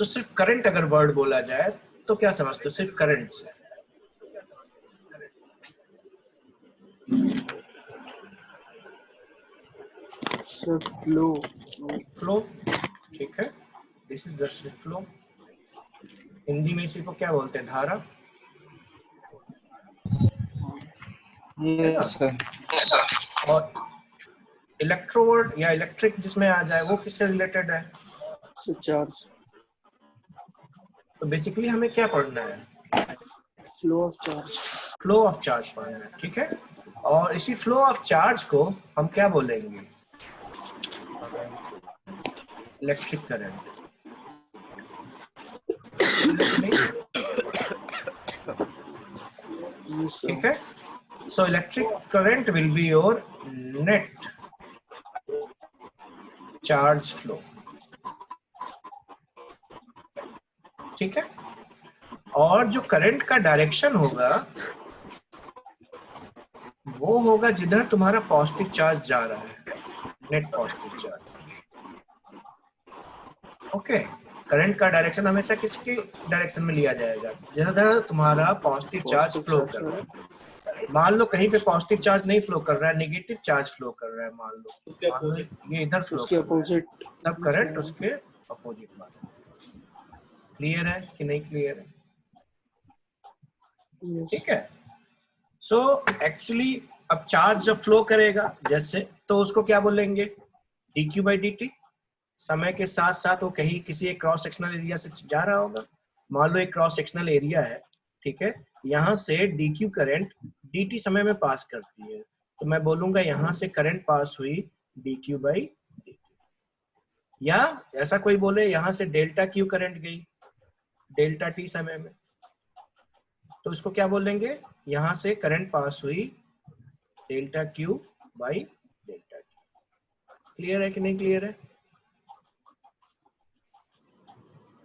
तो सिर्फ करंट अगर वर्ड बोला जाए तो क्या समझते हो? सिर्फ करंट से सर फ्लो। फ्लो, ठीक है, this is just flow. Hindi में इसी को क्या बोलते हैं? धारा, है ना? Yes sir. और इलेक्ट्रोवर्ड या इलेक्ट्रिक जिसमें आ जाए वो किससे रिलेटेड है? Sir charge. तो बेसिकली हमें क्या पढ़ना है? Flow of charge. Flow of charge पढ़ना है, ठीक है। और इसी फ्लो ऑफ चार्ज को हम क्या बोलेंगे? इलेक्ट्रिक करंट, ठीक है। So electric current will be your net charge flow, ठीक है। और जो करंट का डायरेक्शन होगा वो होगा जिधर तुम्हारा पॉजिटिव चार्ज जा रहा है, net positive charge. Okay, current का डायरेक्शन हमेशा किसके डायरेक्शन में लिया जाएगा? जिधर तुम्हारा पॉजिटिव चार्ज फ्लो कर रहा है। मान लो कहीं पे पॉजिटिव चार्ज नहीं फ्लो कर रहा है, नेगेटिव चार्ज फ्लो कर रहा है, मान लो ये इधर फ्लो कर रहा है, तब करंट उसके अपोजिट माना। क्लियर है कि नहीं क्लियर है? ठीक है। सो एक्चुअली अब चार्ज जब फ्लो करेगा जैसे, तो उसको क्या बोलेंगे? dq by dt। समय के साथ साथ वो कहीं किसी एक क्रॉस सेक्शनल एरिया से जा रहा होगा। मान लो एक क्रॉस सेक्शनल एरिया है, ठीक है, यहाँ से dq करंट dt समय में पास करती है, तो मैं बोलूंगा यहाँ से करंट पास हुई dq by dt। या ऐसा कोई बोले यहाँ से डेल्टा क्यू करंट गई डेल्टा टी समय में, तो इसको क्या बोलेंगे? यहाँ से करंट पास हुई delta Q by delta T. Clear है कि नहीं क्लियर है?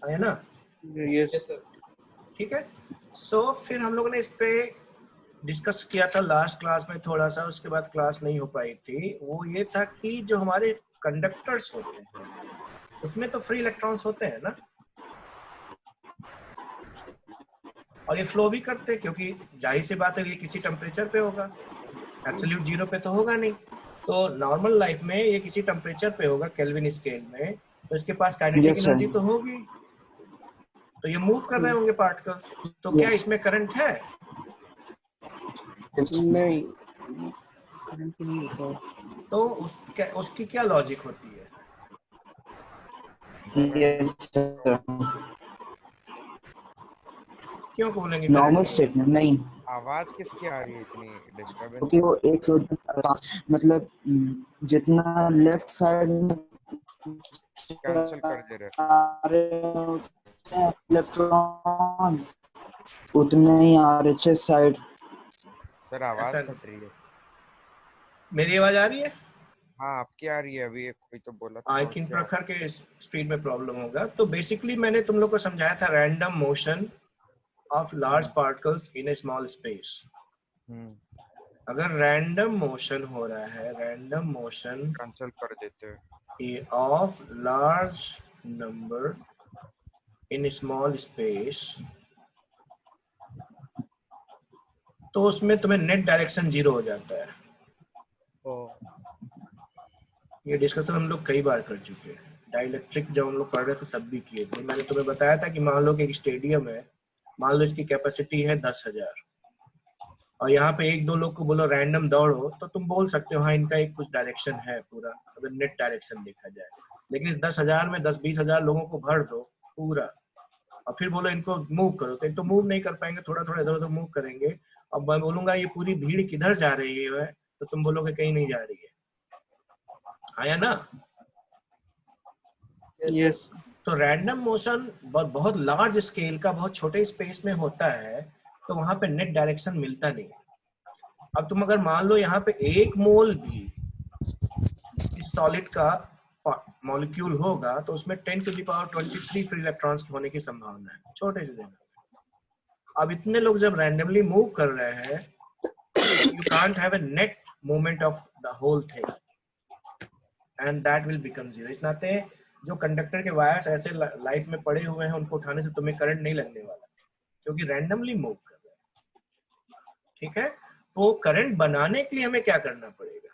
है ना? Yes sir. ठीक है। सो फिर हम लोगों ने इस पे डिस्कस किया था लास्ट क्लास में थोड़ा सा, उसके बाद क्लास नहीं हो पाई थी। वो ये था कि जो हमारे कंडक्टर्स होते हैं उसमें तो फ्री इलेक्ट्रॉन्स होते हैं ना, और ये फ्लो भी करते हैं, क्योंकि जाहिर सी बात है ये किसी टेम्परेचर पे होगा, एब्सोल्यूट जीरो पे तो होगा नहीं। तो नॉर्मल लाइफ में ये किसी टेम्परेचर पे होगा, केल्विन स्केल में, तो इसके पास काइनेटिक एनर्जी तो होगी, तो ये मूव कर रहे होंगे पार्टिकल्स। तो क्या इसमें करंट है? नहीं। तो उसकी क्या लॉजिक होती है? क्यों बोलेंगे नॉर्मल करंट? स्टेटमेंट नहीं, आवाज किसकी आ रही है इतनी डिस्टर्बेंस? क्योंकि वो एक मतलब जितना लेफ्ट साइड में कैंसिल कर दे रहे इलेक्ट्रॉन उतने ही आरएचएस साइड। सर आवाज कट रही है। मेरी आवाज आ रही है? हाँ आपकी आ रही है। अभी एक कोई तो बोला था आई थिंक प्रखर के स्पीड में प्रॉब्लम होगा। तो बेसिकली मैंने तुम लोग को समझाया था random motion of large particles in A small space. अगर रैंडम मोशन हो रहा है, रैंडम मोशन कैंसिल कर देते हैं of large number in small space, तो उसमें तुम्हें नेट डायरेक्शन जीरो हो जाता है। ये डिस्कशन हम लोग कई बार कर चुके हैं। डाइलेक्ट्रिक जब हम लोग पढ़ रहे थे तब भी किए थे। मैंने तुम्हें बताया था कि मान लो कि एक स्टेडियम है, मान लो इसकी कैपेसिटी है 10,000, और यहाँ पे एक दो लोग को बोलो रैंडम दौड़ो, तो तुम बोल सकते हो हाँ इनका एक कुछ डायरेक्शन है पूरा, अगर नेट डायरेक्शन देखा जाए। लेकिन इस 10,000 में 10-20 हजार लोगों को भर दो पूरा, और फिर बोलो इनको मूव करो, तो एक तो मूव नहीं कर पाएंगे, थोड़ा थोड़ा इधर उधर मूव करेंगे। अब मैं बोलूंगा ये पूरी भीड़ किधर जा रही है, तो तुम बोलोगे कहीं नहीं जा रही है। आया ना? यस। तो रैंडम मोशन बहुत लार्ज स्केल का बहुत छोटे स्पेस में होता है, तो वहां पे नेट डायरेक्शन मिलता नहीं। अब तुम अगर मान लो यहाँ पे 1 मोल भी इस सॉलिड का मॉलिक्यूल होगा, तो उसमें 10⁻23 फ्री इलेक्ट्रॉन्स होने की संभावना है, छोटे से जगह। अब इतने लोग जब रैंडमली मूव कर रहे हैं, you can't have a net movement of the whole thing and that will become zero। इस नाते जो कंडक्टर के वायर्स ऐसे लाइफ में पड़े हुए हैं उनको उठाने से तुम्हें करंट नहीं लगने वाला, क्योंकि रैंडमली मूव कर रहा है। ठीक है, तो करंट बनाने के लिए हमें क्या करना पड़ेगा,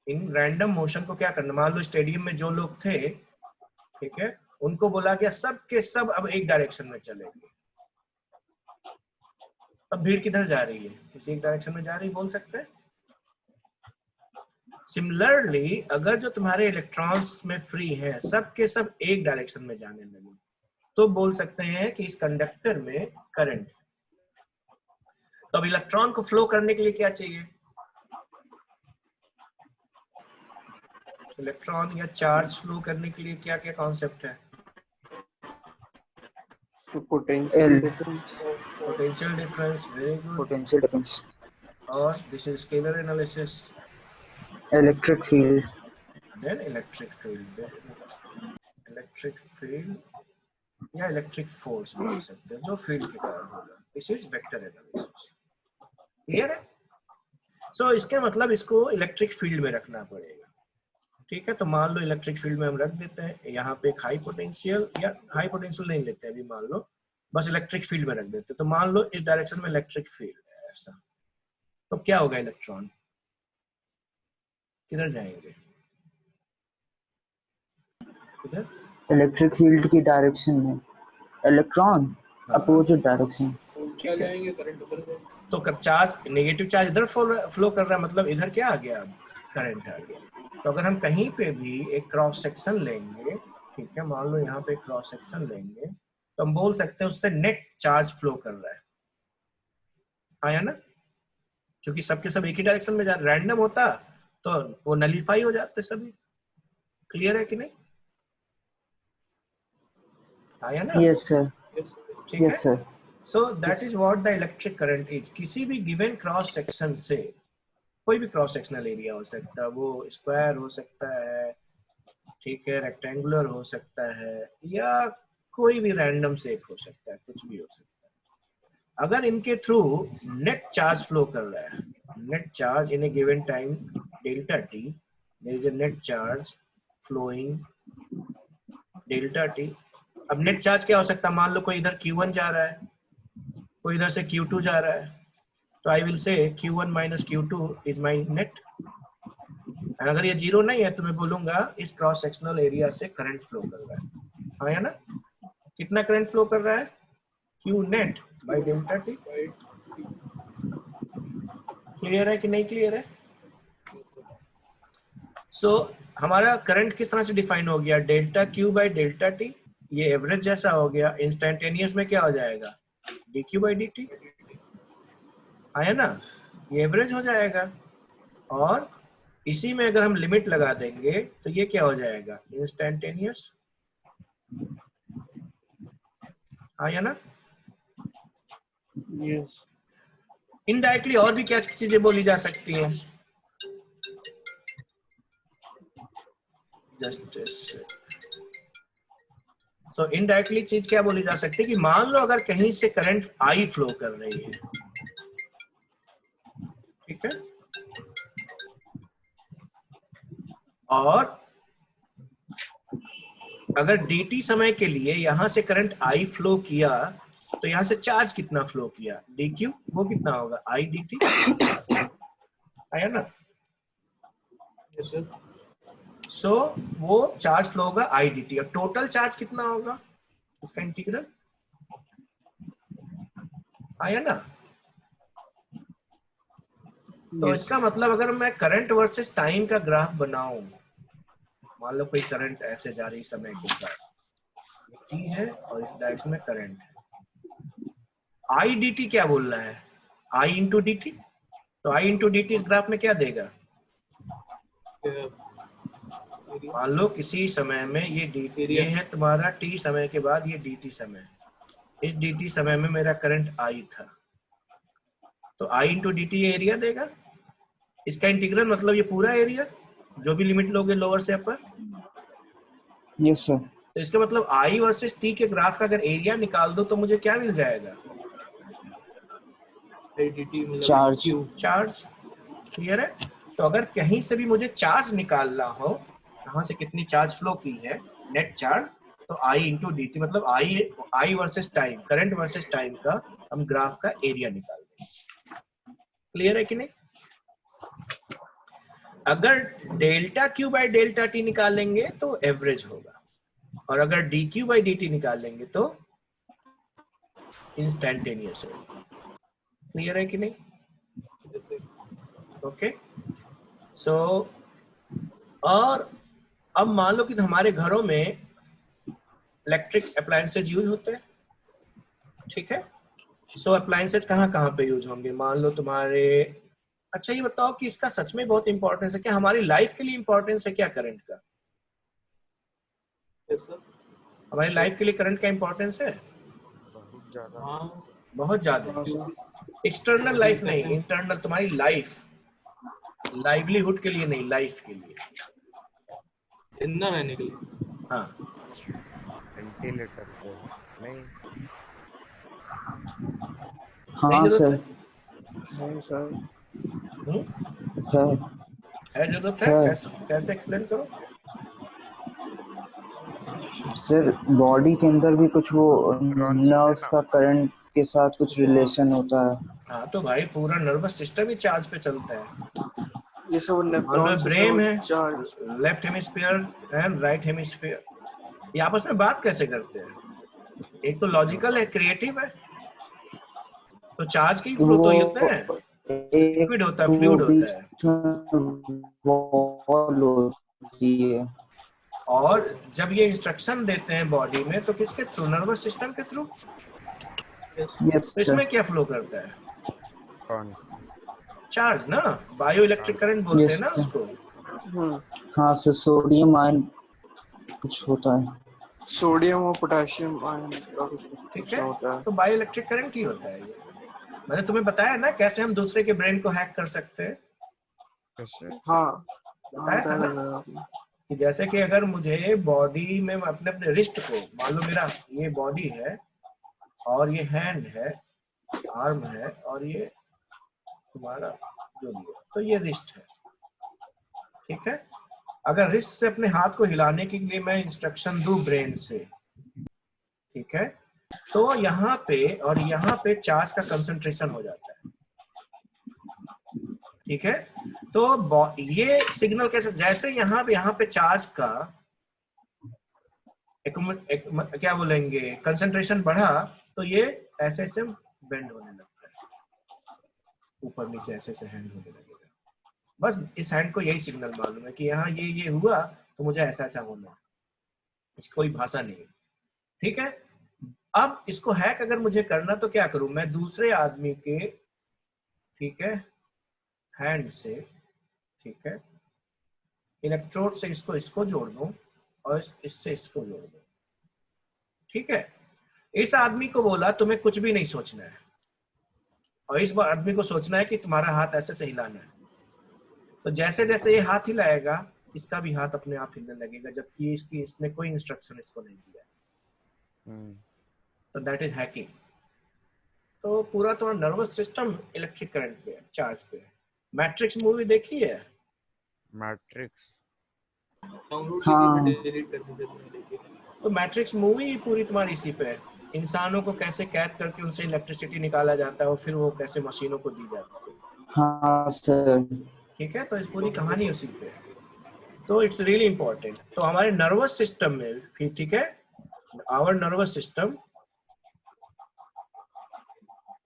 इन रैंडम मोशन को क्या करना, मान लो स्टेडियम में जो लोग थे, ठीक है, उनको बोला गया सब के सब अब एक डायरेक्शन में चलेंगे। अब भीड़ किधर जा रही है, किसी एक डायरेक्शन में जा रही, बोल सकते हैं। सिमिलरली अगर जो तुम्हारे इलेक्ट्रॉन्स में फ्री है सब के सब एक डायरेक्शन में जाने लगे, तो बोल सकते हैं कि इस कंडक्टर में करंट। तो अब इलेक्ट्रॉन को फ्लो करने के लिए क्या चाहिए, इलेक्ट्रॉन या चार्ज फ्लो करने के लिए क्या क्या कॉन्सेप्ट है, potential difference, potential difference, very good, potential difference, और this is scalar analysis, electric field, then electric field, electric field या इलेक्ट्रिक फोर्स बोल सकते हैं जो फील्ड के कारण होगा, this is vector analysis. Clear है? सो इसके मतलब इसको इलेक्ट्रिक फील्ड में रखना पड़ेगा। ठीक है, तो मान लो इलेक्ट्रिक फील्ड में हम रख देते हैं यहाँ पे एक हाई पोटेंशियल, या हाई पोटेंशियल नहीं लेते अभी, मान लो बस इलेक्ट्रिक फील्ड में रख देते हैं। तो मान लो इस डायरेक्शन में इलेक्ट्रिक फील्ड है ऐसा, तो क्या होगा, इलेक्ट्रॉन किधर जाएंगे, किधर, इलेक्ट्रिक फील्ड की डायरेक्शन में, इलेक्ट्रॉन अपोजिट डायरेक्शन। ठीक है, तो चार्ज, नेगेटिव चार्ज इधर फ्लो कर रहा है, मतलब इधर क्या आ गया, अब करंट आ गया। तो अगर हम कहीं पे भी एक क्रॉस सेक्शन लेंगे, ठीक है, मान लो यहाँ पे क्रॉस सेक्शन लेंगे, तो हम बोल सकते हैं उससे नेट चार्ज फ्लो कर रहा है, आया ना, क्योंकि सबके सब एक ही डायरेक्शन में जा रहे। रैंडम होता तो वो नलीफाई हो जाते सभी। क्लियर है कि नहीं, आया ना? यस सर, ठीक यस है, sir. So that is what the electric current is. किसी भी गिवन क्रॉस सेक्शन से, कोई भी क्रॉस सेक्शनल एरिया हो सकता है, वो स्क्वायर हो सकता है, ठीक है, रेक्टेंगुलर हो सकता है, या कोई भी रैंडम शेप हो सकता है, कुछ भी हो सकता है। अगर इनके थ्रू नेट चार्ज फ्लो कर रहा है, net charge in a given time delta T, there is a net charge flowing delta T. अब नेट चार्ज क्या हो सकता है, मान लो कोई इधर Q1 जा रहा है, कोई इधर से Q2 जा रहा है, तो I will say Q1 minus Q2 is my net. अगर ये जीरो नहीं है तो मैं बोलूंगा इस क्रॉस सेक्शनल एरिया से करंट फ्लो कर रहा है, आया ना? कितना करंट फ्लो कर रहा है, Q net bye delta T. Clear है कि नहीं क्लियर है? सो हमारा करंट किस तरह से डिफाइन हो गया, delta Q bye delta T, ये एवरेज जैसा हो गया। इंस्टेंटेनियस में क्या हो जाएगा, dQ बाय dt, आया ना, ये एवरेज हो जाएगा। और इसी में अगर हम लिमिट लगा देंगे तो ये क्या हो जाएगा, इंस्टेंटेनियस, आया ना? यस, इनडायरेक्टली और भी क्या चीजें बोली जा सकती हैं, जस्ट सो इनडायरेक्टली चीज क्या बोली जा सकती है कि मान लो अगर कहीं से करंट I फ्लो कर रही है, ठीक है, और अगर dt समय के लिए यहां से करंट I फ्लो किया, तो यहां से चार्ज कितना फ्लो किया, dq, वो कितना होगा, I dt, आया ना? सो वो चार्ज फ्लो होगा I dt, और टोटल चार्ज कितना होगा, इसका इंटीग्रल, आया ना? तो इसका मतलब अगर मैं करंट वर्सेस टाइम का ग्राफ बनाऊं, मान लो कोई करंट ऐसे जा रही समय के साथ, t है और इस डायरेक्शन में करंट है, I dt क्या बोल रहा है, I इंटू डी टी, तो I इंटू डी टी इस ग्राफ में क्या देगा, मान लो किसी समय में ये dt, ये है तुम्हारा t समय के बाद ये dt समय, इस dt समय में मेरा करंट I था, तो I इंटू डी टी ये एरिया देगा। इसका इंटीग्रल मतलब ये पूरा एरिया, जो भी लिमिट लोगे लोअर से अपर। Yes sir. तो इसका मतलब I वर्सेस t के ग्राफ का अगर एरिया निकाल दो तो मुझे क्या मिल जाएगा, चार्ज। चार्ज। क्लियर है? तो अगर कहीं से भी मुझे चार्ज निकालना हो कहाँ से कितनी चार्ज फ्लो की है, नेट चार्ज, तो I इंटू डी टी, मतलब आई versus time, current versus time का हम ग्राफ का एरिया निकाल देंगे। क्लियर है कि नहीं? अगर delta Q by delta T निकालेंगे तो एवरेज होगा, और अगर D Q by D T निकालेंगे तो इंस्टेंटेनियस होगा। क्लियर है कि नहीं? ओके सो और अब मान लो कि हमारे घरों में इलेक्ट्रिक अप्लायंसेज यूज होते हैं, ठीक है? सो अप्लायंसेज कहाँ कहाँ पे यूज होंगे? मान लो तुम्हारे, अच्छा ये बताओ कि इसका सच में बहुत इंपॉर्टेंस है क्या, हमारी लाइफ के लिए इंपॉर्टेंस है क्या करंट का? हमारी लाइफ के लिए करंट का इंपॉर्टेंस है? बहुत ज्यादा। बहुत ज्यादा। एक्सटर्नल लाइफ नहीं, इंटरनल तुम्हारी लाइफ, लाइवलीहुड के लिए नहीं, लाइफ के लिए, जिंदा रहने के लिए। हाँ वेंटिलेटर पे नहीं। हाँ सर, नहीं सर, है जरूरत है? है। कैसे एक्सप्लेन करो? सर बॉडी के अंदर भी कुछ वो न्यूरॉन्स होते हैं नर्व्स ना। का करंट के साथ कुछ रिलेशन होता है। हाँ तो भाई पूरा नर्वस सिस्टम ही चार्ज पे चलता है। ये सब नेफ्रॉन्स ब्रेन है, charge. Left hemisphere and right hemisphere, ये आपस में बात कैसे करते हैं? एक तो लॉजिकल है, क्रिएटिव है, तो चार्ज की फ्लो तो होता है, लिक्विड होता है, फ्लूइड होता है, वॉल होती है। और जब ये इंस्ट्रक्शन देते हैं बॉडी में तो किसके थ्रू? नर्वस सिस्टम के थ्रू। यस तो इसमें क्या फ्लो करता है? कौन? चार्ज ना, बायो इलेक्ट्रिक करंट बोलते हैं ना उसको। हाँ सर, सोडियम आयन कुछ होता है, सोडियम और पोटेशियम आयन का ठीक होता है, है। तो बायो इलेक्ट्रिक करंट ही होता है ये। मैंने तुम्हें बताया ना कैसे हम दूसरे के ब्रेन को हैक कर सकते हैं, कैसे? हाँ, बताया था ना कि जैसे कि अगर मुझे बॉडी में अपने अपने रिस्ट को, मान लो मेरा ये बॉडी है और ये हैंड है, आर्म है, और ये तुम्हारा जो भी है, तो ये रिस्ट है, ठीक है? अगर रिस्ट से अपने हाथ को हिलाने के लिए मैं इंस्ट्रक्शन दूं ब्रेन से, ठीक है, तो यहाँ पे और यहाँ पे चार्ज का कंसंट्रेशन हो जाता है, ठीक है? तो ये सिग्नल कैसे, जैसे यहाँ पे चार्ज का क्या बोलेंगे, कंसंट्रेशन बढ़ा, तो ये ऐसे ऐसे बेंड होने लगता है, ऊपर नीचे ऐसे ऐसे हैंड होने लगेगा। बस इस हैंड को यही सिग्नल मालूम है कि यहाँ ये हुआ तो मुझे ऐसा ऐसा होना है, इसकी कोई भाषा नहीं है, ठीक है? अब इसको हैक अगर मुझे करना तो क्या करूं मैं? दूसरे आदमी के, ठीक है, हैंड से, ठीक है, इलेक्ट्रोड से इसको जोड़ दूं और इससे इसको जोड़ दूं, ठीक है? इस आदमी को बोला तुम्हें कुछ भी नहीं सोचना है, और इस बार आदमी को सोचना है कि तुम्हारा हाथ ऐसे से हिलाना है, तो जैसे जैसे ये हाथ हिलाएगा इसका भी हाथ अपने आप हिलने लगेगा, जबकि इसने कोई इंस्ट्रक्शन इसको नहीं दिया। तो दैट इज हैकिंग। तो पूरा तो नर्वस सिस्टम इलेक्ट्रिक करंट पे है, चार्ज पे है। मैट्रिक्स मूवी देखी है? मैट्रिक्स? हाँ। तो मैट्रिक्स मूवी पूरी तुम्हारी इसी पे है, इंसानों को कैसे कैद करके उनसे इलेक्ट्रिसिटी निकाला जाता है और फिर वो कैसे मशीनों को दी जाती है। हाँ सर, ठीक है, तो इस पूरी कहानी उसी पे है, तो इट्स रियली इंपॉर्टेंट। तो हमारे नर्वस सिस्टम में भी, ठीक है, आवर नर्वस सिस्टम,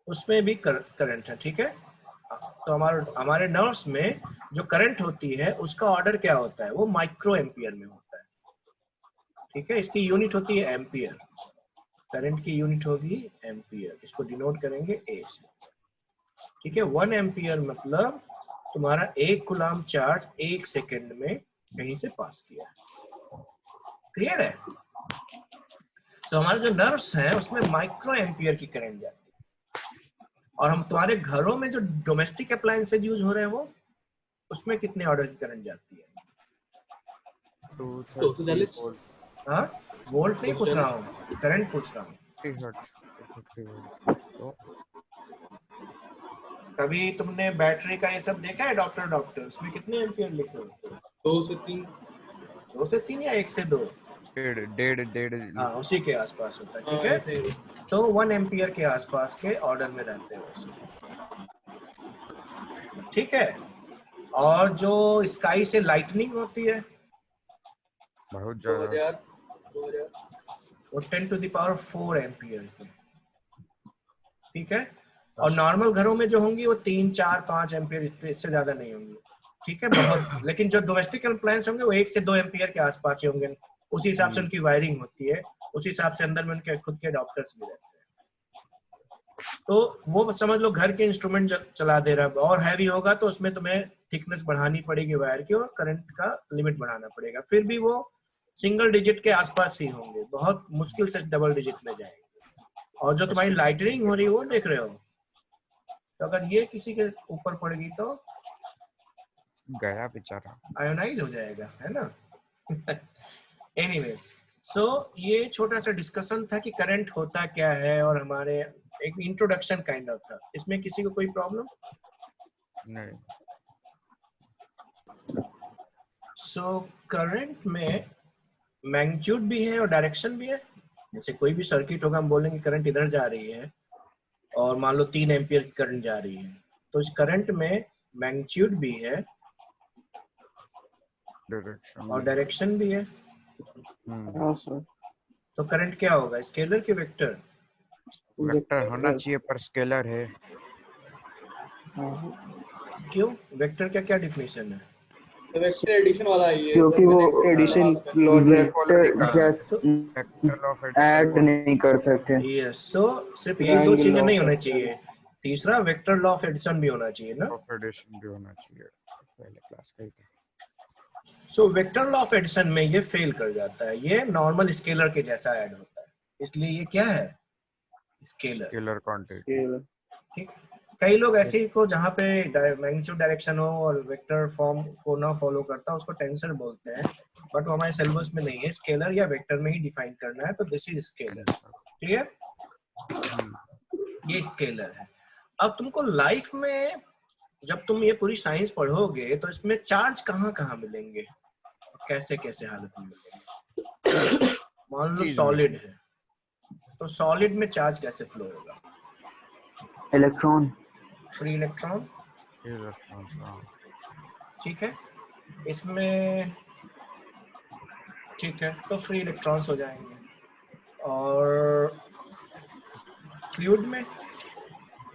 उसमें भी करंट है, ठीक है? तो हमारे नर्व्स में जो करंट होती है उसका ऑर्डर क्या होता है? वो माइक्रो एम्पियर में होता है, ठीक है? इसकी यूनिट होती है एम्पियर, करंट की यूनिट होगी एम्पियर, इसको डिनोट करेंगे ए से, ठीक है? 1 एम्पियर मतलब तुम्हारा 1 कूलम चार्ज 1 सेकेंड में कहीं से पास किया। क्लियर है? तो हमारे जो नर्व्स हैं उसमें माइक्रो एम्पियर की करंट जाती है, और हम तुम्हारे घरों में जो डोमेस्टिक अप्लायंसेज यूज हो रहे हैं वो, उसमें कितने ऑर्डर की करंट जाती है? 230 वोल्ट। हाँ, वोल्ट नहीं पूछ रहा हूँ, करंट पूछ रहा हूँ। तो कभी तुमने बैटरी का ये सब देखा है डॉक्टर उसमें कितने एम्पियर लिखे होते हैं? 2 से 3। 2 से 3 या 1 से 2? डेढ़ हाँ उसी के आसपास होता है, ठीक हाँ, है। ऐसे ही। तो 1 एम्पियर के आसपास के ऑर्डर में रहते हैं वैसे, ठीक है। और जो स्काई से लाइटनिंग होती है बहुत 2000 ज्यादा। 2000 वो 10⁴ एम्पियर की, ठीक है। और नॉर्मल घरों में जो होंगी वो 3, 4, 5 एम्पियर, इससे ज्यादा नहीं होंगी, ठीक है, बहुत। लेकिन जो डोमेस्टिक अप्लायंस होंगे वो 1 से 2 एम्पियर के आसपास ही होंगे। उसी हिसाब से उनकी वायरिंग होती है, उसी हिसाब से अंदर में उनके खुद के डॉक्टर्स भी रहते हैं। तो वो समझ लो घर के इंस्ट्रूमेंट चला दे रहा है, और हैवी होगा तो उसमें तुम्हें थिकनेस बढ़ानी पड़ेगी वायर की, और करंट का लिमिट बढ़ाना पड़ेगा। फिर भी वो सिंगल डिजिट के आसपास ही होंगे, बहुत मुश्किल से डबल डिजिट में जाएंगे। और जो तुम्हारी लाइटनिंग हो रही है वो देख रहे हो, तो अगर ये किसी के ऊपर पड़ेगी तो गया बेचारा। आयोनाइज हो जाएगा, है ना। एनीवे, सो ये छोटा सा डिस्कशन था कि करंट होता क्या है, और हमारे एक इंट्रोडक्शन काइंड ऑफ था। इसमें किसी को कोई प्रॉब्लम? नहीं। सो करंट में मैग्नीट्यूड भी है और डायरेक्शन भी है। जैसे कोई भी सर्किट होगा, हम बोलेंगे करंट इधर जा रही है, और मान लो 3 एम्पियर की करंट जा रही है, तो इस करंट में मैग्नीट्यूड भी है डायरेक्शन और डायरेक्शन भी है। हाँ सर। तो करंट क्या होगा, स्केलर के वेक्टर? वेक्टर होना चाहिए पर स्केलर है। क्यों, वेक्टर का क्या डिफिनेशन है? तो वेक्टर एडिशन वाला है ये, क्योंकि सब वो कनेक्ट करने एडिशन वाला होता है। लॉ नहीं। वेक्टर जस्ट तो वेक्टर ऑफ ऐड नहीं कर सकते। यस, सो सिर्फ ये 2 ट्रायंगल चीजें लॉ नहीं ऑफ होनी एडिशन। चाहिए, तीसरा वेक्टर लॉ ऑफ एडिशन भी होना चाहिए ना। ऑफ एडिशन भी होना चाहिए, पहले क्लास का ही था। So vector law of addition में ये फेल कर जाता है, ये नॉर्मल स्केलर के जैसा ऐड होता है, इसलिए ये क्या है, स्केलर। Scalar quantity. स्केलर। ठीक, कई लोग ऐसे ही को जहाँ पे मैग्नीट्यूड डायरेक्शन हो और वेक्टर फॉर्म को ना फॉलो करता, उसको टेंसर बोलते हैं, बट वो हमारे सिलेबस में नहीं है। स्केलर या वेक्टर में ही डिफाइन करना है, तो दिस इज स्केलर, क्लियर। ये स्केलर है। अब तुमको लाइफ में जब तुम ये पूरी साइंस पढ़ोगे तो इसमें चार्ज कहाँ कहाँ मिलेंगे, कैसे कैसे हालत में मिलेंगे। मान लो सॉलिड है, तो सॉलिड में चार्ज कैसे फ्लो होगा? इलेक्ट्रॉन। फ्री इलेक्ट्रॉन, ठीक है। इसमें ठीक है, तो फ्री इलेक्ट्रॉन्स हो जाएंगे। और फ्लूइड में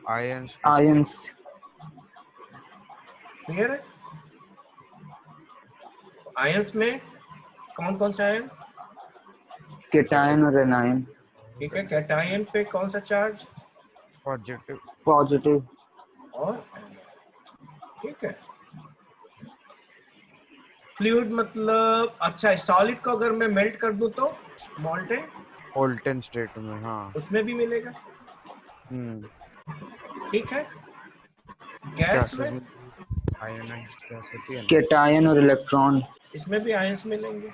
आयंस। आयंस। क्लियर है। आयंस में कौन कौन सा आयन? केटायन और एनायन। ठीक है, कैटायन पे कौन सा चार्ज? पॉजिटिव। पॉजिटिव। और ठीक है। फ्लूइड मतलब, अच्छा सॉलिड को अगर मैं मेल्ट कर दूं तो मोल्टेन, मोल्टेन स्टेट में, हाँ। उसमें भी मिलेगा, ठीक है। गैस में आयोनाइज्ड गैस होती है ना। केटायन और इलेक्ट्रॉन। इसमें भी आयंस मिलेंगे,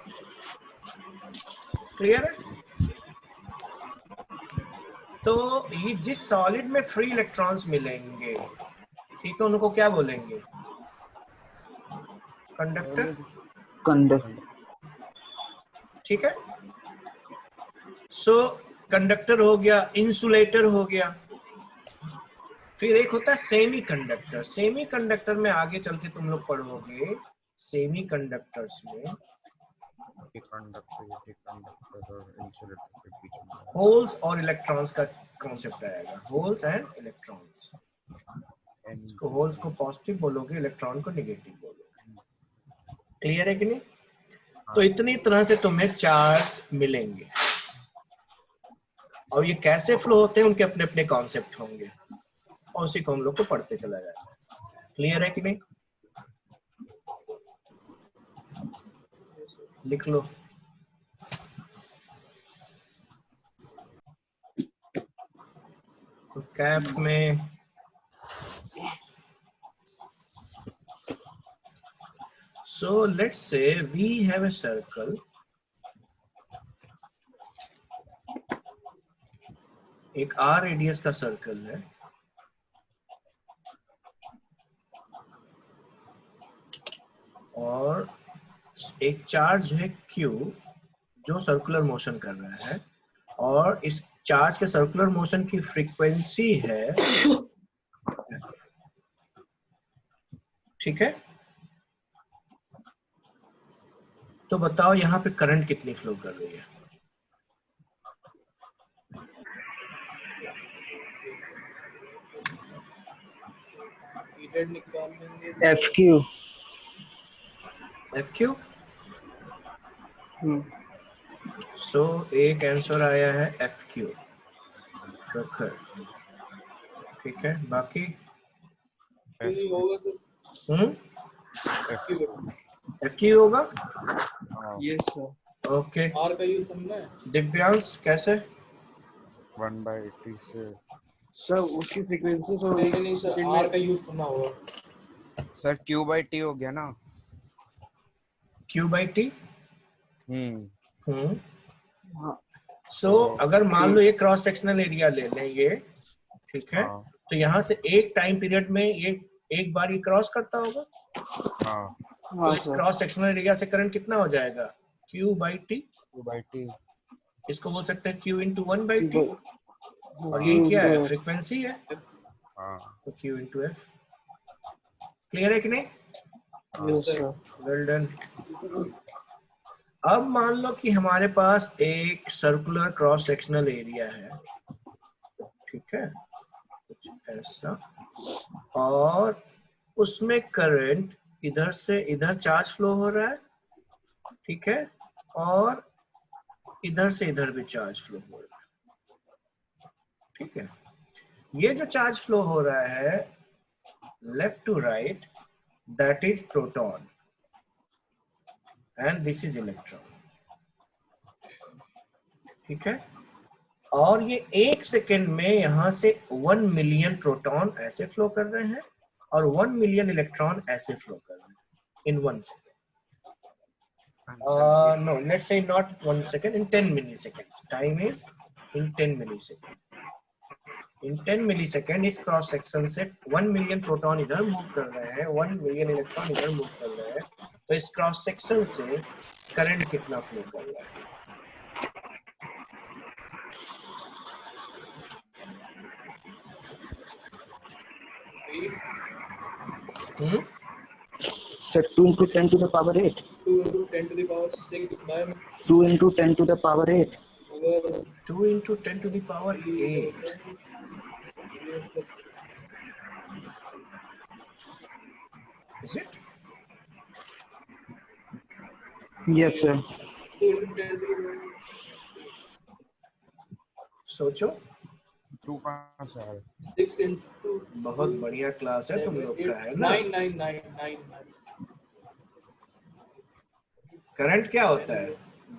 क्लियर है। तो ये जिस सॉलिड में फ्री इलेक्ट्रॉन्स मिलेंगे, ठीक है, उनको क्या बोलेंगे? Conductor, conductor. ठीक है। सो कंडक्टर हो गया, इंसुलेटर हो गया। फिर एक होता है सेमी कंडक्टर। सेमी कंडक्टर में आगे चल के तुम लोग पढ़ोगे, सेमी कंडक्टर्स में कंडक्टर और इंसुलेटर के बीच में होल्स और इलेक्ट्रॉन्स का कॉन्सेप्ट आएगा, होल्स एंड इलेक्ट्रॉन्स। इसको होल्स को पॉजिटिव बोलोगे, इलेक्ट्रॉन को नेगेटिव बोलोगे, क्लियर है कि नहीं। तो इतनी तरह से तुम्हें चार्ज मिलेंगे, और ये कैसे फ्लो होते हैं उनके अपने अपने कॉन्सेप्ट होंगे, और उसी को हम लोग को पढ़ते चला जाएगा, क्लियर है कि नहीं। लिख लो। तो कैप में so let's say we have a circle, एक r रेडियस का सर्कल है, और एक चार्ज है Q जो सर्कुलर मोशन कर रहा है, और इस चार्ज के सर्कुलर मोशन की फ्रीक्वेंसी है F। ठीक है, तो बताओ यहाँ पे करंट कितनी फ्लो कर रही है? पीरियड निकाल लेंगे। FQ। FQ। सो एक आंसर आया है FQ प्रखर। ठीक है, बाकी नहीं होगा तो FQ होगा। Yes sir. ओके, आर का यूज करना है। दिव्यांश कैसे? 1/80 से सर उसकी फ्रीक्वेंसी सर नहीं सर, आर का यूज करना होगा। सर Q/T हो गया ना। Q/T। हाँ सो अगर मान लो ये क्रॉस सेक्शनल एरिया ले लें ये, ठीक है, हाँ तो यहाँ से एक टाइम पीरियड में ये एक बार ये क्रॉस करता होगा, हाँ तो इस क्रॉस सेक्शनल एरिया से करंट कितना हो जाएगा? Q/T। Q/T। इसको बोल सकते हैं Q into 1/T, और Q ये क्या है? into F। फ्रीक्वेंसी है, हाँ तो Q into F। क्लियर है कि नहीं? Yes sir. Well done. अब मान लो कि हमारे पास एक सर्कुलर क्रॉस सेक्शनल एरिया है, ठीक है, कुछ ऐसा, और उसमें करंट इधर से इधर चार्ज फ्लो हो रहा है, ठीक है, और इधर से इधर भी चार्ज फ्लो हो रहा है। ठीक है, ये जो चार्ज फ्लो हो रहा है left to right, that is proton and this is electron. ठीक है, और ये एक सेकेंड में यहां से 1 मिलियन प्रोटॉन ऐसे फ्लो कर रहे हैं और 1 मिलियन इलेक्ट्रॉन ऐसे फ्लो कर रहे हैं इन 1 second. No, let's say not 1 second, in 10 milliseconds. Time is in 10 milliseconds. In 10 millisecond इस क्रॉस सेक्शन से 1 मिलियन प्रोटॉन इधर मूव कर रहे हैं, 1 मिलियन इलेक्ट्रॉन इधर मूव कर रहे हैं, तो इस क्रॉस सेक्शन से करंट कितना फ्लो कर रहा है? Sir 2 into 10 to the power 8। 2 into 10 to the power 6 by 2 into 10 to the power 8। अगर 2 into 10 to the power 8। Is it? Yes sir. 2 into 10 to the सोचो, 2 कहाँ से आ रहा है? 6 into बहुत बढ़िया क्लास है तुम लोग का, है ना? 9 करंट क्या होता है?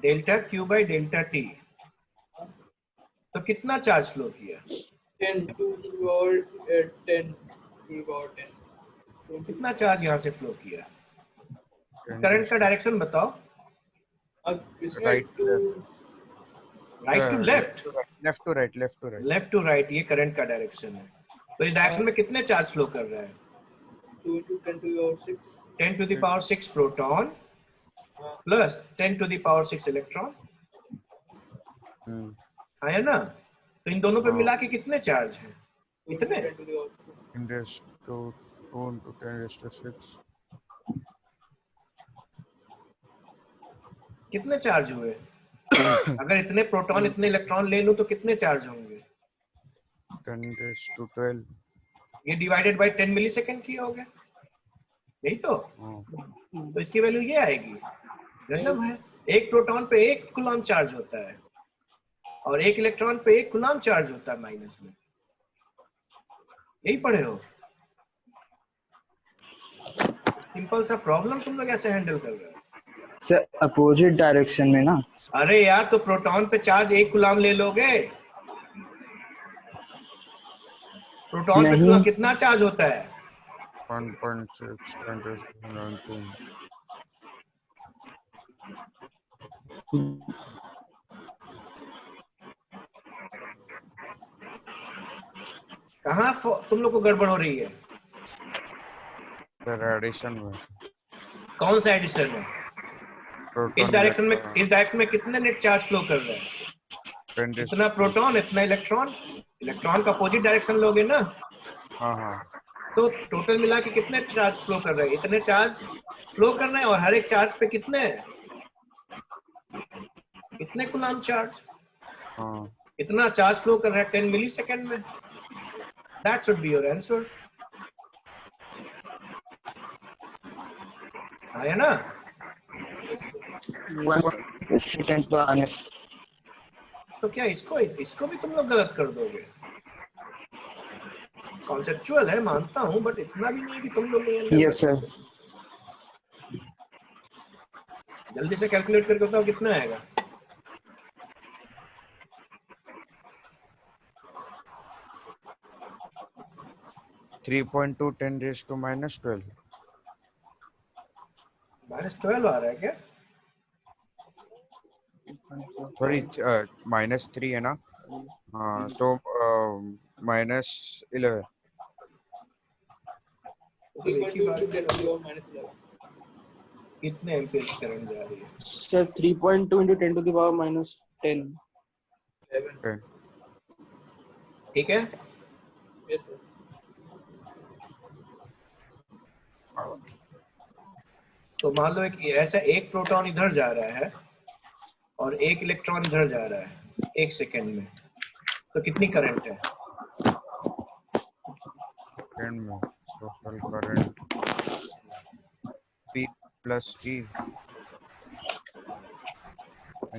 Delta Q by delta T। तो कितना चार्ज फ्लो किया? 10 to the power 10 to the power 10। कितना चार्ज यहाँ से फ्लो किया? करंट का डायरेक्शन बताओ। अब इसमें Right, right to left, left to right, left to right. Left to right, ये करंट का डायरेक्शन है। तो इस डायरेक्शन में कितने चार्ज फ्लो कर रहा है? 2 into 10 to the power 6 10 to the power 6 proton plus 10 to the power 6 electron, है ना? तो इन दोनों पे मिला के कितने चार्ज हैं? इतने। 10 to the power 6। 2 into 10⁶। कितने चार्ज हुए? अगर इतने प्रोटॉन इतने इलेक्ट्रॉन ले लूं तो कितने चार्ज होंगे? 10⁻²²। ये डिवाइडेड बाय 10 मिलीसेकंड किया होगा, यही तो। तो इसकी वैल्यू ये आएगी। गजब है, एक प्रोटॉन पे 1 कूलम चार्ज होता है और 1 इलेक्ट्रॉन पे 1 कूलम चार्ज होता है माइनस में। यही पढ़े हो? सिंपल सा प्रॉब्लम तुम लोग ऐसे हैंडल कर रहे हो। सर अपोजिट डायरेक्शन में ना। अरे यार, तो प्रोटॉन पे चार्ज 1 कूलम ले लोगे, प्रोटॉन पे कितना चार्ज होता है? 1.6 10⁻⁹ कहाँ तुम लोग को गड़बड़ हो रही है? सर एडिशन में। कौन सा एडिशन है? इस डायरेक्शन में कितने नेट चार्ज फ्लो कर रहे हैं? इतना प्रोटॉन, इतना इलेक्ट्रॉन। इलेक्ट्रॉन का अपोजिट डायरेक्शन लोगे ना, हाँ तो टोटल मिला के कितने चार्ज फ्लो कर रहे हैं? इतने चार्ज फ्लो कर रहे हैं, और हर एक चार्ज पे कितने कूलम चार्ज? हाँ इतना चार्ज फ्लो कर रहा है 10 मिली सेकेंड में। That should be your answer. आया ना? 1 सेकंड पर आने से तो क्या इसको भी तुम लोग गलत कर दोगे? कॉन्सेप्चुअल है, मानता हूं, बट इतना भी नहीं कि तुम लोग नहीं। Yes sir. जल्दी से कैलकुलेट करके बताओ कितना आएगा। -3.2 10⁻⁻12 -12 आ रहा है क्या? सॉरी -3 है ना? हाँ तो -11 कितने एम्पीयर करंट जा रही है? Sir 3.2 into 10 to the power minus 10। ठीक है। Yes, sir. तो मान लो ऐसा एक प्रोटॉन इधर जा रहा है और एक इलेक्ट्रॉन इधर जा रहा है 1 सेकेंड में, तो कितनी करंट है? सेकंड में total current P plus T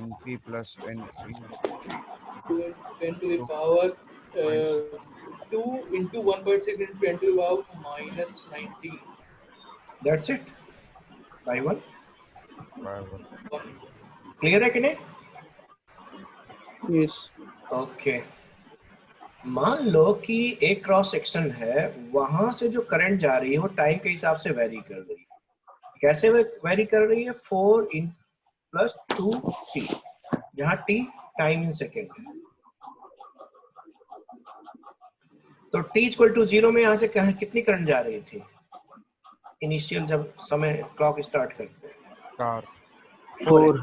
NP plus NP 10 to the power 2 into 1.6 into 10 to the power minus 19. That's it. By 1. बराबर। क्लियर है कि नहीं? यस। ओके। मान लो कि एक क्रॉस सेक्शन है, वहां से जो करंट जा रही है वो टाइम के हिसाब से वेरी कर रही है। कैसे वेरी कर रही है? 4 + 2t, जहां t टाइम इन सेकेंड है। तो t = 0 में यहां से कितनी करंट जा रही थी इनिशियल, जब समय क्लॉक स्टार्ट करते हैं? 4।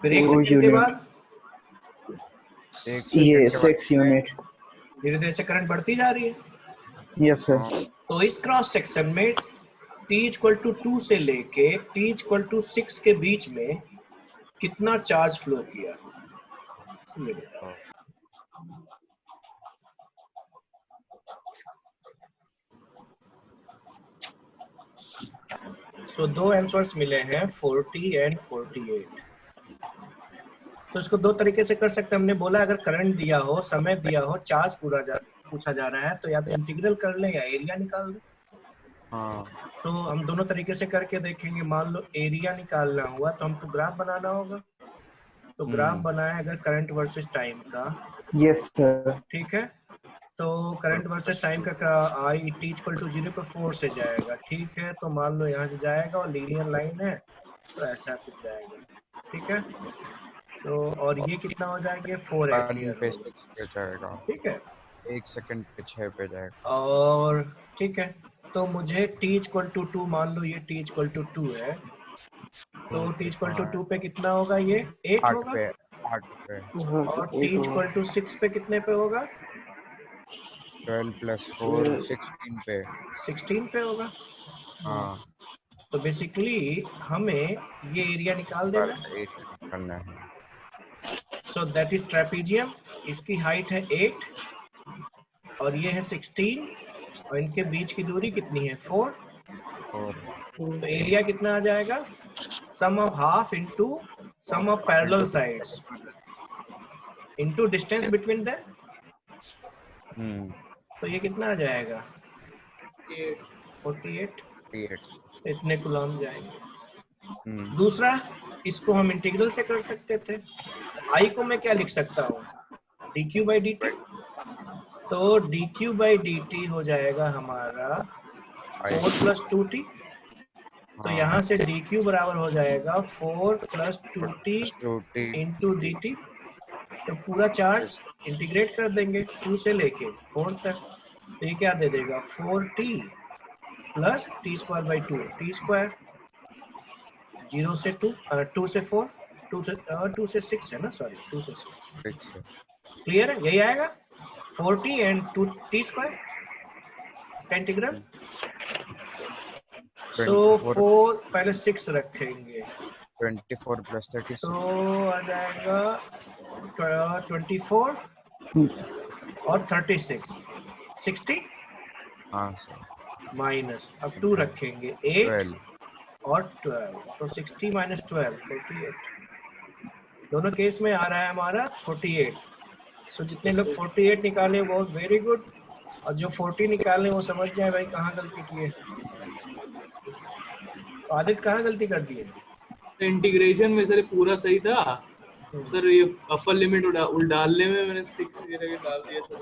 फिर 1 सेकेंड के बाद ये 6 यूनिट। धीरे धीरे से करंट बढ़ती जा रही है। Yes sir. तो इस क्रॉस सेक्शन में t = 2 से लेके t = 6 के बीच में कितना चार्ज फ्लो किया? ये बताओ। सो दो आंसर्स मिले हैं, 40 एंड 48। तो इसको दो तरीके से कर सकते हैं। हमने बोला अगर करंट दिया हो, समय दिया हो, चार्ज पूछा जा रहा है, तो या तो इंटीग्रल कर लें या एरिया निकाल लें। तो हम दोनों तरीके से करके देखेंगे। मान लो एरिया निकालना हुआ तो हमको ग्राफ बनाना होगा। तो ग्राफ बनाए अगर करंट वर्सेस टाइम का। Yes sir. ठीक है, तो करंट वर्सेस टाइम का आई t = 0 पे 4 से जाएगा। ठीक है, तो मान लो यहाँ से जाएगा और लीनियर लाइन है तो ऐसा कुछ जाएगा। ठीक है, तो और ये कितना हो जाएगा? 4 एम्पियर पे 6 पे जाएगा। ठीक है, 1 सेकंड पे 6 पे जाएगा। और ठीक है, तो मुझे t = 2, मान लो ये t = 2 है, तो t = 2 पे कितना होगा? ये 8 होगा। 8 पे और t = 6 पे कितने पे होगा? 12 + 4 16 पे 16 पे होगा। हाँ। तो बेसिकली हमें ये एरिया निकाल देना है। करना है। So that is trapezium. इसकी हाइट है 8 और ये है 16 और इनके बीच की दूरी कितनी है? 4। तो एरिया कितना आ जाएगा? Sum of half into sum of parallel sides into distance between them. तो ये कितना आ जाएगा? 48। इतने कूलम जाएंगे। दूसरा, इसको हम इंटीग्रल से कर सकते थे। आई को मैं क्या लिख सकता हूँ? dq/dt। तो dq/dt हो जाएगा हमारा 4 + 2t। तो यहाँ से dq बराबर हो जाएगा 4 + 2t × dt। तो पूरा चार्ज इंटीग्रेट कर देंगे 2 से लेके 4 तक। तो ये क्या दे देगा? 4t + t² / 2 t²। 0 से 2, 2 से 4, 2 से 6 है ना, सॉरी 2 से 6। फिक्स है। क्लियर है, यही आएगा 40 एंड 2t स्क्वायर इसका इंटीग्रल। सो 4 पहले 6 रखेंगे 24 प्लस 36 तो आ जाएगा 24 और 36 60 हाँ सर माइनस, अब 2 रखेंगे 8 12 और 12, तो 60 माइनस 12 48। दोनों केस में आ रहा है हमारा 48। सो जितने लोग 48 निकाले वो वेरी गुड, और जो 40 निकाले वो समझ जाए भाई कहाँ गलती की है। तो आदित्य कहाँ गलती कर दी है? इंटीग्रेशन में सर पूरा सही था सर, ये अपर लिमिट डालने में मैंने 6 की जगह डाल दिया सर,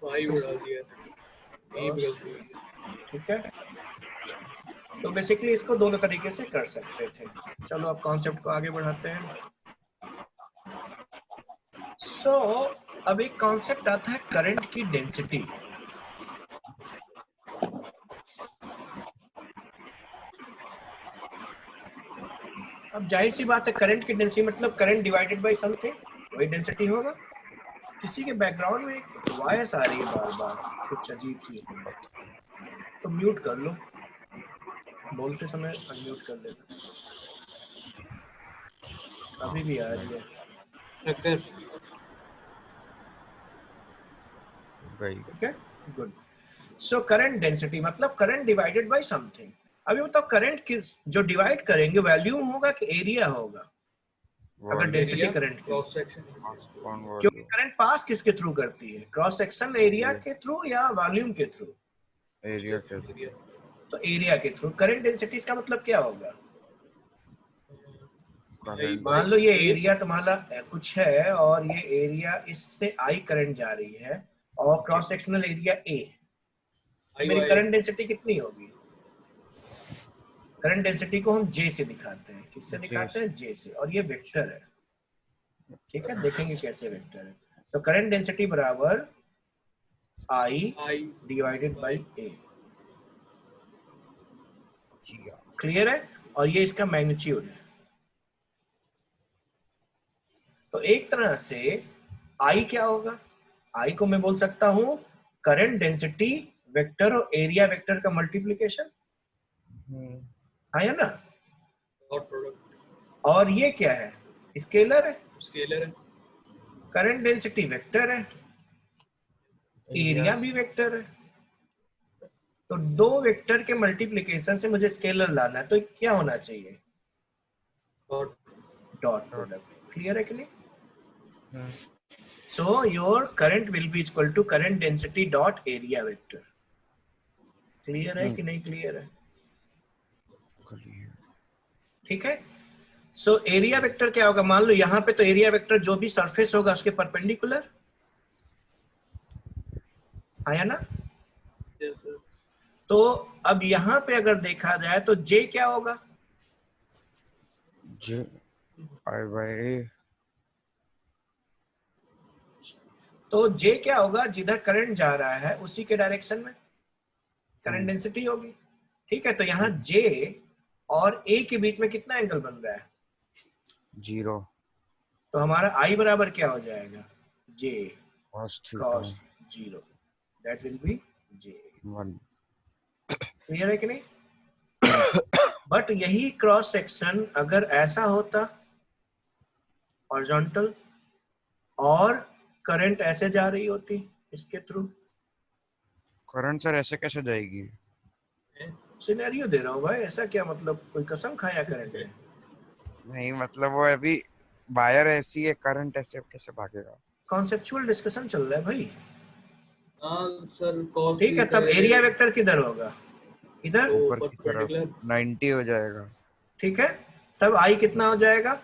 5 डाल दिया, यही पे गलती हुई है। ठीक है, तो बेसिकली इसको दोनों तरीके से कर सकते थे। चलो अब कॉन्सेप्ट को आगे बढ़ाते हैं। सो अब एक कॉन्सेप्ट आता है करंट की डेंसिटी। अब जाहिर सी बात है करंट की डेंसिटी मतलब करंट डिवाइडेड बाय समथिंग, वही डेंसिटी होगा। किसी के बैकग्राउंड में एक वॉइस आ रही है बार बार कुछ अजीब सी, तो म्यूट कर लो, बोलते समय अनम्यूट कर लेना, अभी भी आ रही है। रखकर गई। ठीक है, गुड। सो करंट डेंसिटी मतलब करंट डिवाइडेड बाय समथिंग। अभी बताओ करंट किस जो डिवाइड करेंगे वॉल्यूम होगा कि एरिया होगा? अगर डेंसिटी करंट की, क्रॉस सेक्शन, क्योंकि करंट पास किसके थ्रू करती है? क्रॉस सेक्शन एरिया के थ्रू या वॉल्यूम के थ्रू? एरिया के तो एरिया के थ्रू। करंट डेंसिटी इसका मतलब क्या होगा? मान लो ये एरिया तुम्हारा कुछ है और ये एरिया इससे आई करंट जा रही है और क्रॉस सेक्शनल एरिया ए, मेरी करंट डेंसिटी कितनी होगी? करंट डेंसिटी को हम जे से दिखाते हैं। किससे दिखाते हैं? जे से। और ये वेक्टर है, ठीक है, देखेंगे कैसे वेक्टर है। तो करंट डेंसिटी बराबर I divided by A. Clear है? और ये इसका मैग्नीट्यूड है। तो एक तरह से आई क्या होगा? आई को मैं बोल सकता हूं करंट डेंसिटी वेक्टर और एरिया वेक्टर का मल्टीप्लिकेशन, है ना? और ये क्या है? स्केलर है। स्केलर है। करंट डेंसिटी वेक्टर है, एरिया भी वेक्टर है। तो दो वेक्टर के मल्टीप्लिकेशन से मुझे स्केलर लाना है, तो क्या होना चाहिए? Dot product. क्लियर है कि नहीं? So your current will be equal to current density dot area vector. Clear है कि नहीं क्लियर है? ठीक है। सो एरिया वेक्टर क्या होगा? मान लो यहाँ पे तो एरिया वेक्टर जो भी सरफेस होगा उसके परपेंडिकुलर आया ना? तो अब यहाँ पे अगर देखा जाए तो जे क्या होगा? जे आई बाय, तो जे क्या होगा? जिधर करंट जा रहा है उसी के डायरेक्शन में करंट डेंसिटी होगी। ठीक है, तो यहाँ जे और ए के बीच में कितना एंगल बन रहा है? 0। तो हमारा आई बराबर क्या हो जाएगा? J cos cos 0, that will be J. 1। क्लियर है कि नहीं? बट यही क्रॉस सेक्शन अगर ऐसा होता हॉरिजॉन्टल और करंट ऐसे जा रही होती इसके थ्रू, करंट सर ऐसे कैसे जाएगी? सिनेरियो दे रहा हूँ भाई, ऐसा क्या मतलब कोई कसम खाया करंट है? नहीं मतलब वो अभी वायर ऐसी है, करंट ऐसे कैसे भागेगा? कॉन्सेप्चुअल डिस्कशन चल रहा है भाई। सर cos ठीक है, तब एरिया वेक्टर किधर होगा? इधर ऊपर की तरफ 90 हो जाएगा। ठीक है, तब आई कितना हो जाएगा?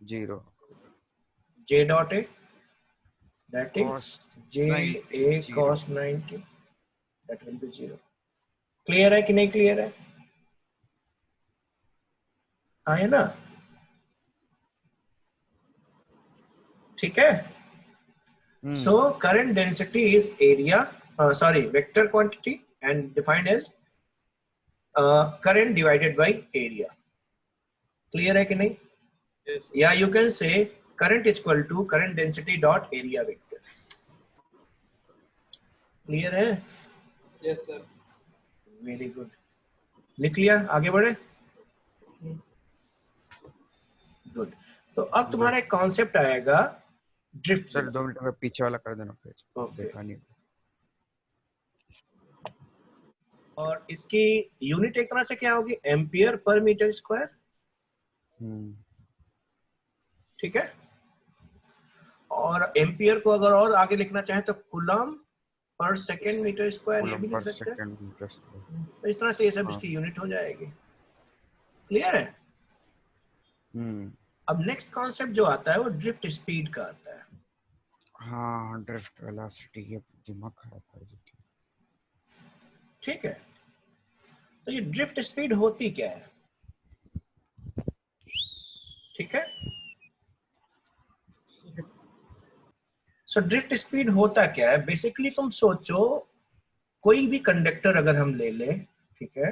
0 J dot A, that is cos J A 90 cos 90, that will B 0। Clear है कि नहीं क्लियर है? हाँ है ना? ठीक है। So current density is area, vector quantity and defined as current divided by area. Clear है कि नहीं? Yes. या you can say current equal to current density dot area vector. Clear है? Yes, sir. वेरी गुड, लिख लिया, आगे बढ़े। Good, तो अब तुम्हारा एक कॉन्सेप्ट आएगा ड्रिफ्ट। सर 2 मिनट में पीछे वाला कर देना पेज, ओके। देखा नहीं। और इसकी यूनिट एक तरह से क्या होगी, एम्पियर पर मीटर स्क्वायर। ठीक है, और एम्पियर को अगर और आगे लिखना चाहे तो coulomb per second metre square, ये भी लिख सकते हैं। तो इस तरह से ये सब इसकी यूनिट हो जाएगी। क्लियर है? अब नेक्स्ट कॉन्सेप्ट जो आता है वो ड्रिफ्ट स्पीड का आता है। हाँ, ड्रिफ्ट वेलोसिटी, ये दिमाग खराब कर देती है। ठीक है, तो ये ड्रिफ्ट स्पीड होती क्या है? ठीक है, सो ड्रिफ्ट स्पीड होता क्या है? बेसिकली तुम सोचो, कोई भी कंडक्टर अगर हम ले लें, ठीक है,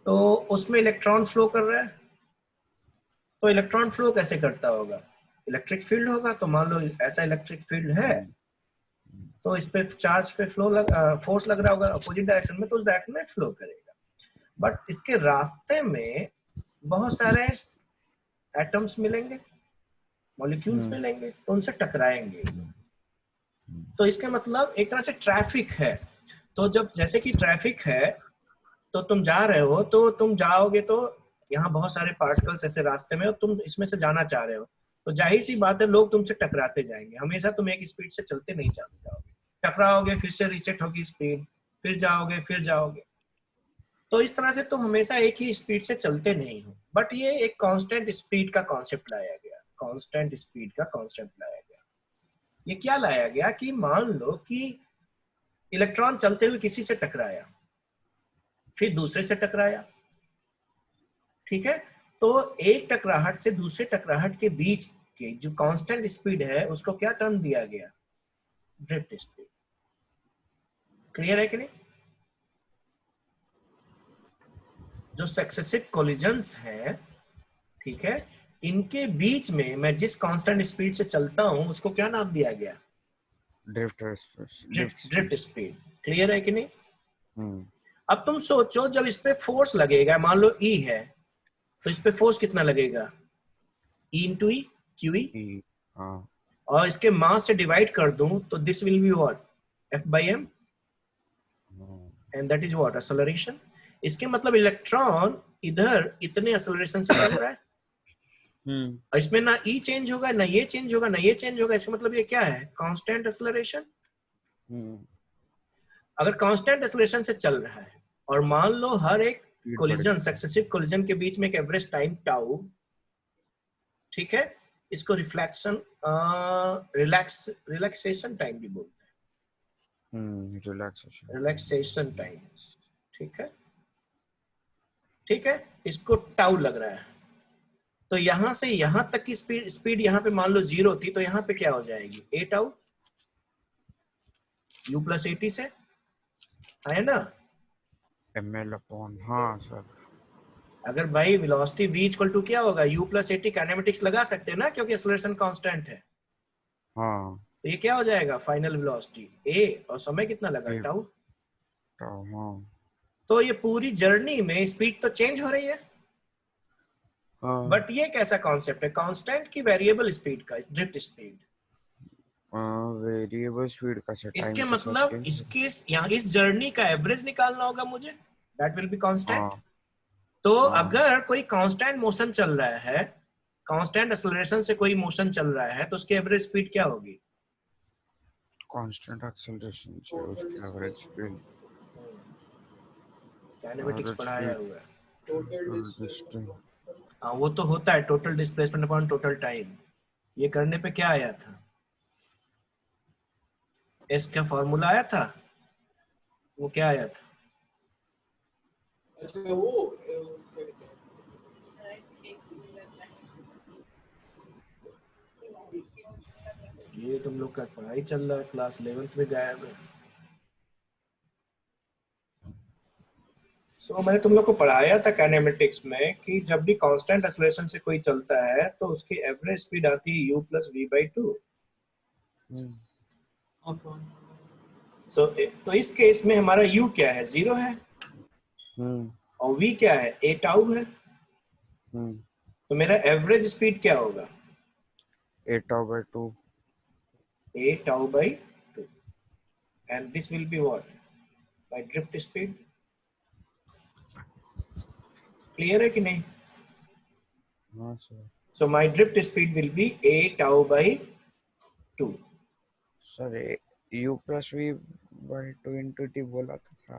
तो उसमें इलेक्ट्रॉन फ्लो कर रहा है। तो इलेक्ट्रॉन फ्लो कैसे करता होगा? इलेक्ट्रिक फील्ड होगा। तो मान लो ऐसा इलेक्ट्रिक फील्ड है, तो इस पे चार्ज पे फोर्स लग रहा होगा अपोजिट डायरेक्शन में, तो उस डायरेक्शन में फ्लो करेगा। बट इसके रास्ते में बहुत सारे एटम्स मिलेंगे, मॉलिक्यूल्स मिलेंगे, तो उनसे टकराएंगे। तो इसका मतलब एक तरह से ट्रैफिक है। तो जब जैसे कि ट्रैफिक है, तो तुम जा रहे हो, तो तुम जाओगे तो यहाँ बहुत सारे पार्टिकल्स ऐसे रास्ते में, और तुम इसमें से जाना चाह रहे हो, तो जाहिर सी बात है लोग तुमसे टकराते जाएंगे। हमेशा तुम एक स्पीड से चलते नहीं जाओगे, टकराओगे, फिर से रीसेट होगी स्पीड, फिर जाओगे, फिर जाओगे। तो इस तरह से तुम हमेशा एक ही स्पीड से चलते नहीं हो। बट ये एक कांस्टेंट स्पीड का कॉन्सेप्ट लाया गया, कांस्टेंट स्पीड का कॉन्सेप्ट लाया गया। ये क्या लाया गया कि मान लो कि इलेक्ट्रॉन चलते हुए किसी से टकराया, फिर दूसरे से टकराया, ठीक है, तो एक टकराहट से दूसरे टकराहट के बीच के जो कांस्टेंट स्पीड है उसको क्या टर्म दिया गया? Drift speed. क्लियर है कि नहीं? जो सक्सेसिव कोलिजन्स हैं, ठीक है, इनके बीच में मैं जिस कांस्टेंट स्पीड से चलता हूं उसको क्या नाम दिया गया? Drift speed. क्लियर है कि नहीं? अब तुम सोचो, जब इस पे फोर्स लगेगा, मान लो E है, तो इस पे फोर्स कितना लगेगा? E इंटू ई, क्यू ई, और इसके मास से डिवाइड कर दूं तो this will be what? F by m, and that is what? Acceleration. इसके मतलब इलेक्ट्रॉन इधर इतने एक्सेलरेशन से चल रहा है, और इसमें ना E चेंज होगा, ना ये चेंज होगा, ना ये चेंज होगा। इसका मतलब ये क्या है? Constant acceleration. अगर कांस्टेंट एक्सेलरेशन से चल रहा है, और मान लो हर एक कोलिजन, सक्सेसिव कोलिजन के बीच में एक एवरेज टाइम टाउ, ठीक है, इसको रिफ्लेक्शन रिलैक्सेशन टाइम भी बोलते हैं, रिलैक्सेशन टाइम, ठीक है, ठीक है, इसको टाउ लग रहा है। तो यहां से यहां तक की स्पीड यहां पे मान लो 0 थी, तो यहां पे क्या हो जाएगी? ए टाउ u प्लस एटी से है ना, ml अपॉन, हाँ सर। अगर भाई वेलोसिटी v इक्वल टू क्या होगा? u plus eighty. काइनेमेटिक्स लगा सकते हैं ना, क्योंकि एक्सेलरेशन कांस्टेंट है। हाँ, तो ये क्या हो जाएगा? फाइनल वेलोसिटी a, और समय कितना लगा? टाउ। हाँ, तो ये पूरी जर्नी में स्पीड तो चेंज हो रही है, बट ये कैसा कॉन्सेप्ट है? कांस्टेंट की वेरिएबल स्पीड का ड्रिफ्ट स्पीड। वेरिएबल स्पीड का सेट। इसके मतलब इसके यहाँ इस जर्नी का एवरेज निकालना होगा मुझे, दैट विल बी कांस्टेंट। तो अगर कोई कांस्टेंट मोशन चल रहा है, कांस्टेंट एक्सेलरेशन से कोई मोशन चल रहा है, तो उसकी एवरेज स्पीड क्या होगी? कांस्टेंट एक्सेलरेशन से उसकी एवरेज स्पीड। काइनेमेटिक्स पढ़ाया हुआ है। टोटल, हाँ, वो तो होता है total displacement upon total time. ये करने पे क्या आया था? एस का फॉर्मूला आया था, वो क्या आया था? अच्छा, वो ये तुम लोग का पढ़ाई चल रहा है, क्लास 11th में गायब है। सो मैंने तुम लोग को पढ़ाया था काइनेमेटिक्स में कि जब भी कांस्टेंट एक्सेलरेशन से कोई चलता है तो उसकी एवरेज स्पीड आती है u प्लस v/2। सो तो इस केस में हमारा u क्या है, 0 है, और v क्या है, a टाउ है। तो मेरा एवरेज स्पीड क्या होगा, a tau by 2। a tau by 2, and this will be what, by drift speed। Clear है कि नहीं? हाँ sir. So my drift speed will be a tau by 2। Sir u plus v by 2 into t बोला था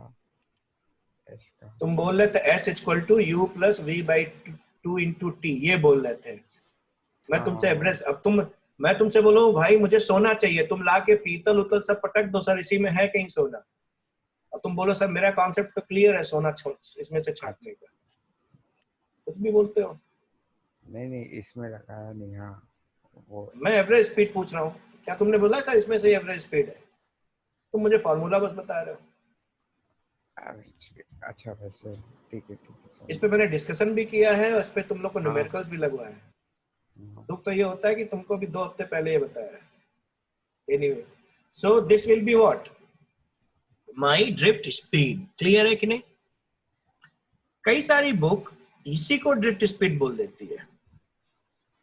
इसका। तुम बोल रहे थे s equal to u plus v by 2 into T, ये बोल रहे थे। मैं तुमसे एवरेज, अब मैं तुमसे बोलूं भाई मुझे सोना चाहिए, तुम ला के पीतल उतल सब पटक दो सर, इसी में है कहीं सोना, और तुम बोलो सर मेरा कॉन्सेप्ट तो क्लियर है सोना इसमें से छाटने का, कुछ भी बोलते हो। नहीं इसमें लगाया नहीं। हाँ वो मैं एवरेज स्पीड पूछ रहा हूँ, क्या तुमने बोला सर इसमें से एवरेज स्पीड है? तुम मुझे फॉर्मूला बस बता रहे हो। अच्छा वैसे ठीक है सर। इस पे मैंने डिस्कशन भी किया है और इस पे तुम लोग को न्यूमेरिकल्स भी लगवाए हैं। दुख तो ये होता है कि तुमको भी 2 हफ्ते पहले ये बताया है। Anyway, so this will be what, my drift speed. Clear है कि नहीं? कई सारी बुक इसी को ड्रिफ्ट स्पीड बोल देती है।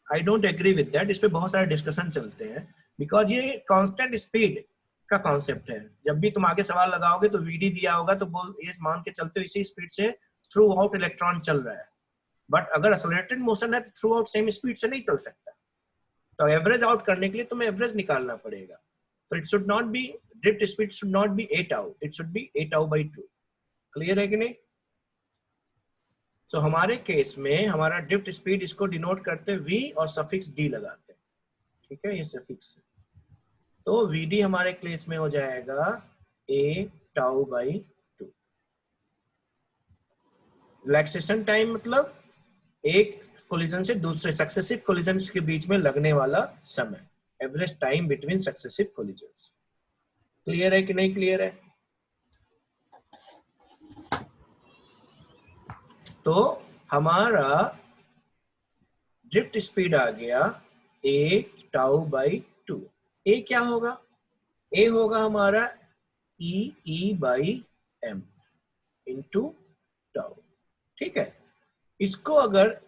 I don't agree with that. इस पे बहुत सारे डिस्कशन चलते हैं बिकॉज ये कांस्टेंट स्पीड का कॉन्सेप्ट है। जब भी तुम आगे सवाल लगाओगे तो वीडी दिया होगा तो बोल ये मान के चलते हो इसी स्पीड से थ्रू आउट इलेक्ट्रॉन चल रहा है, बट अगर एक्सेलरेटेड मोशन है तो थ्रू आउट सेम स्पीड से नहीं चल सकता। तो एवरेज आउट करने के लिए तुम्हें एवरेज निकालना पड़ेगा। तो it should not be, drift speed should not be a tau, it should be a tau by 2। Clear है कि नहीं? सो हमारे केस में हमारा ड्रिफ्ट स्पीड, इसको डिनोट करते v और सफिक्स d लगाते हैं। ठीक है, ये सफिक्स है। तो vd हमारे केस में हो जाएगा a tau by 2। Relaxation time मतलब एक कोलिजन से दूसरे सक्सेसिव कोलिजन्स के बीच में लगने वाला समय, average time between successive collisions. Clear है कि नहीं क्लियर है? तो हमारा ड्रिफ्ट स्पीड आ गया a tau by 2। a क्या होगा? a होगा हमारा e by m into tau. ठीक है, इसको अगर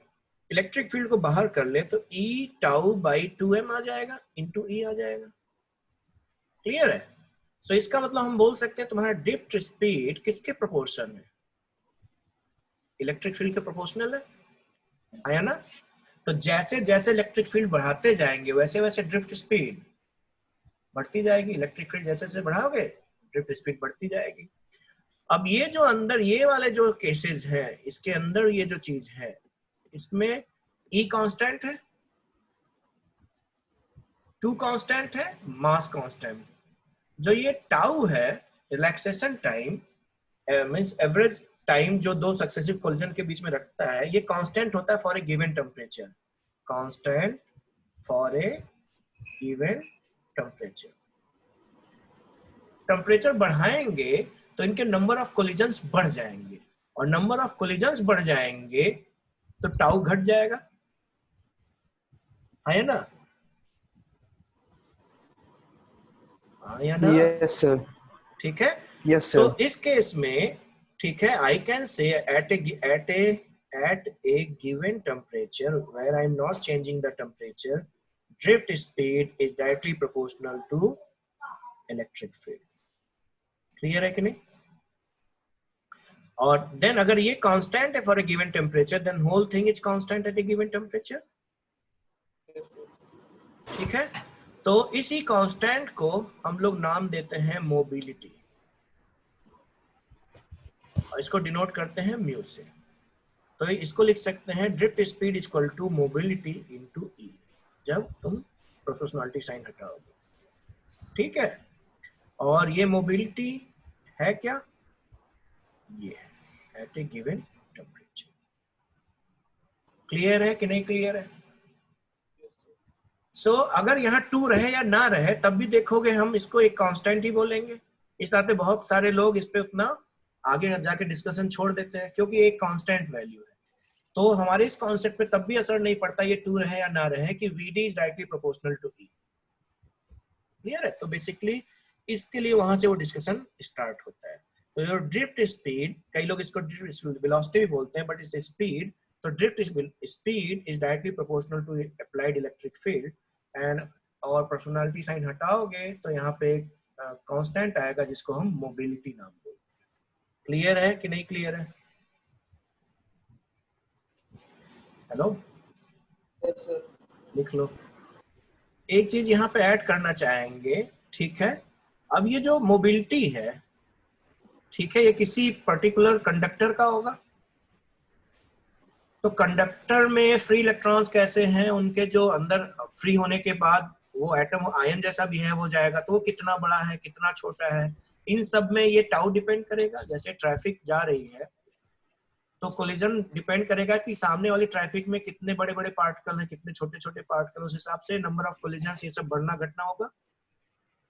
इलेक्ट्रिक फील्ड को बाहर कर ले तो e tau by 2m आ जाएगा, इंटू e आ जाएगा। क्लियर है? सो इसका मतलब हम बोल सकते हैं तुम्हारा ड्रिफ्ट स्पीड किसके प्रोपोर्शन है? इलेक्ट्रिक फील्ड के प्रोपोर्शनल है, आया ना? तो जैसे जैसे इलेक्ट्रिक फील्ड बढ़ाते जाएंगे वैसे वैसे ड्रिफ्ट स्पीड बढ़ती जाएगी। इलेक्ट्रिक फील्ड जैसे जैसे बढ़ाओगे ड्रिफ्ट स्पीड बढ़ती जाएगी। अब ये जो अंदर ये वाले जो केसेस है, इसके अंदर ये जो चीज है, इसमें E कांस्टेंट है, 2 कांस्टेंट है, मास कांस्टेंट। जो ये टाउ है, relaxation time means average time जो 2 सक्सेसिव कोलिजन के बीच में रखता है, ये कांस्टेंट होता है for a given temperature. Constant for a given temperature. Temperature बढ़ाएंगे तो इनके नंबर ऑफ कोलिजन्स बढ़ जाएंगे, और नंबर ऑफ कोलिजन्स बढ़ जाएंगे तो टाउ घट जाएगा, है ना? आया ना? Yes sir. ठीक है, यस तो सर। इस केस में ठीक है, I can say at a given temperature where I am not changing the temperature, drift speed is directly proportional to electric field। Clear है कि नहीं? और देन अगर ये कांस्टेंट है for a given temperature, then whole thing is constant at a given temperature। ठीक है, तो इसी कांस्टेंट को हम लोग नाम देते हैं मोबिलिटी, और इसको डिनोट करते हैं म्यू से। तो इसको लिख सकते हैं drift speed equal to mobility into E, जब तुम प्रोपोर्शनलिटी साइन हटाओगे। ठीक है, और ये मोबिलिटी है क्या? ये एट ए गिवन टेम्परेचर। क्लियर है कि नहीं क्लियर है? सो अगर यहाँ 2 रहे या ना रहे तब भी देखोगे हम इसको एक कांस्टेंट ही बोलेंगे। इस नाते बहुत सारे लोग इस पे उतना आगे जाके डिस्कशन छोड़ देते हैं क्योंकि एक कांस्टेंट वैल्यू है। तो हमारे इस कॉन्सेप्ट पे तब भी असर नहीं पड़ता ये 2 रहे या ना रहे कि VD is directly proportional to E। Clear है? तो बेसिकली इसके लिए वहां से वो डिस्कशन स्टार्ट होता है। तो योर ड्रिफ्ट स्पीड, कई लोग इसको वेलोसिटी भी बोलते हैं, बट इट्स स्पीड। तो drift speed is directly proportional to applied electric field and, और पर्सनालिटी साइन हटाओगे तो यहाँ पे एक कांस्टेंट आएगा जिसको हम मोबिलिटी नाम बोलते हैं। क्लियर है कि नहीं क्लियर है? Hello, yes sir. लिख लो। एक चीज यहाँ पे ऐड करना चाहेंगे, ठीक है? अब ये जो मोबिलिटी है, ठीक है, ये किसी पर्टिकुलर कंडक्टर का होगा। तो कंडक्टर में फ्री इलेक्ट्रॉन्स कैसे हैं, उनके जो अंदर फ्री होने के बाद वो एटम आयन जैसा बिहेव हो जाएगा, तो वो कितना बड़ा है कितना छोटा है, इन सब में ये टाउ डिपेंड करेगा। जैसे ट्रैफिक जा रही है तो कोलिजन डिपेंड करेगा कि सामने वाली ट्रैफिक में कितने बड़े बड़े पार्टिकल हैं, कितने छोटे छोटे पार्टिकल, उस हिसाब से नंबर ऑफ कोलिजन ये सब बढ़ना घटना होगा।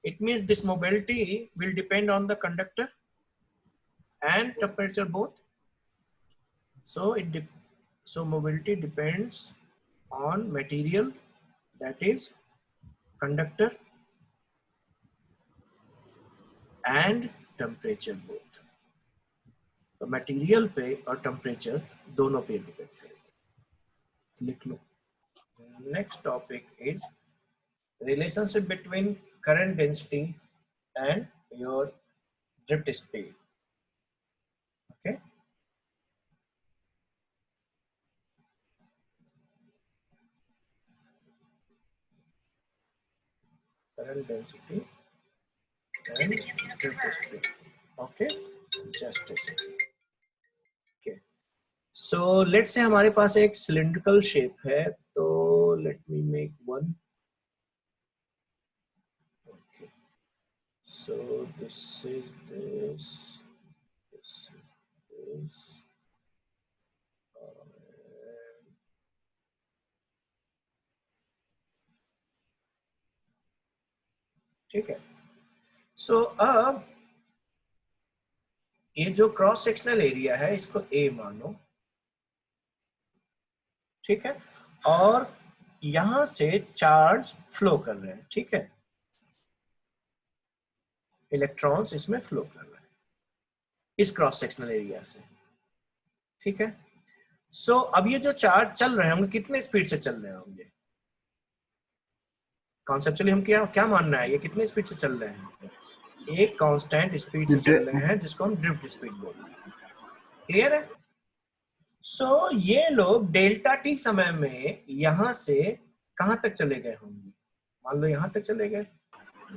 It means this mobility will depend on the conductor and temperature both. So mobility depends on material, that is conductor, and temperature both. तो मटेरियल पे और टेम्परेचर दोनों पे डिपेंड करेगा। लिख लो। Next topic is relationship between current density and your drift speed. Okay. Current density and drift speed. Okay, just a second. Okay. So let's say हमारे पास एक cylindrical shape है, तो let me make one. Okay. So this is this. This is this. ठीक है। सो अब ये जो cross sectional area है इसको A मानो, ठीक है, और यहां से चार्ज फ्लो कर रहे हैं, ठीक है, इलेक्ट्रॉन्स इसमें फ्लो कर रहे हैं इस क्रॉस सेक्शनल एरिया से, ठीक है। सो अब ये जो चार्ज चल रहे होंगे कितने स्पीड से चल रहे होंगे? कॉन्सेप्चुअली हम क्या मानना है, ये कितने स्पीड से चल रहे हैं? एक कांस्टेंट स्पीड से चल रहे हैं जिसको हम ड्रिफ्ट स्पीड बोल रहे हैं। क्लियर है? सो ये लोग डेल्टा टी समय में यहां से कहां तक चले गए होंगे? मान लो यहां तक चले गए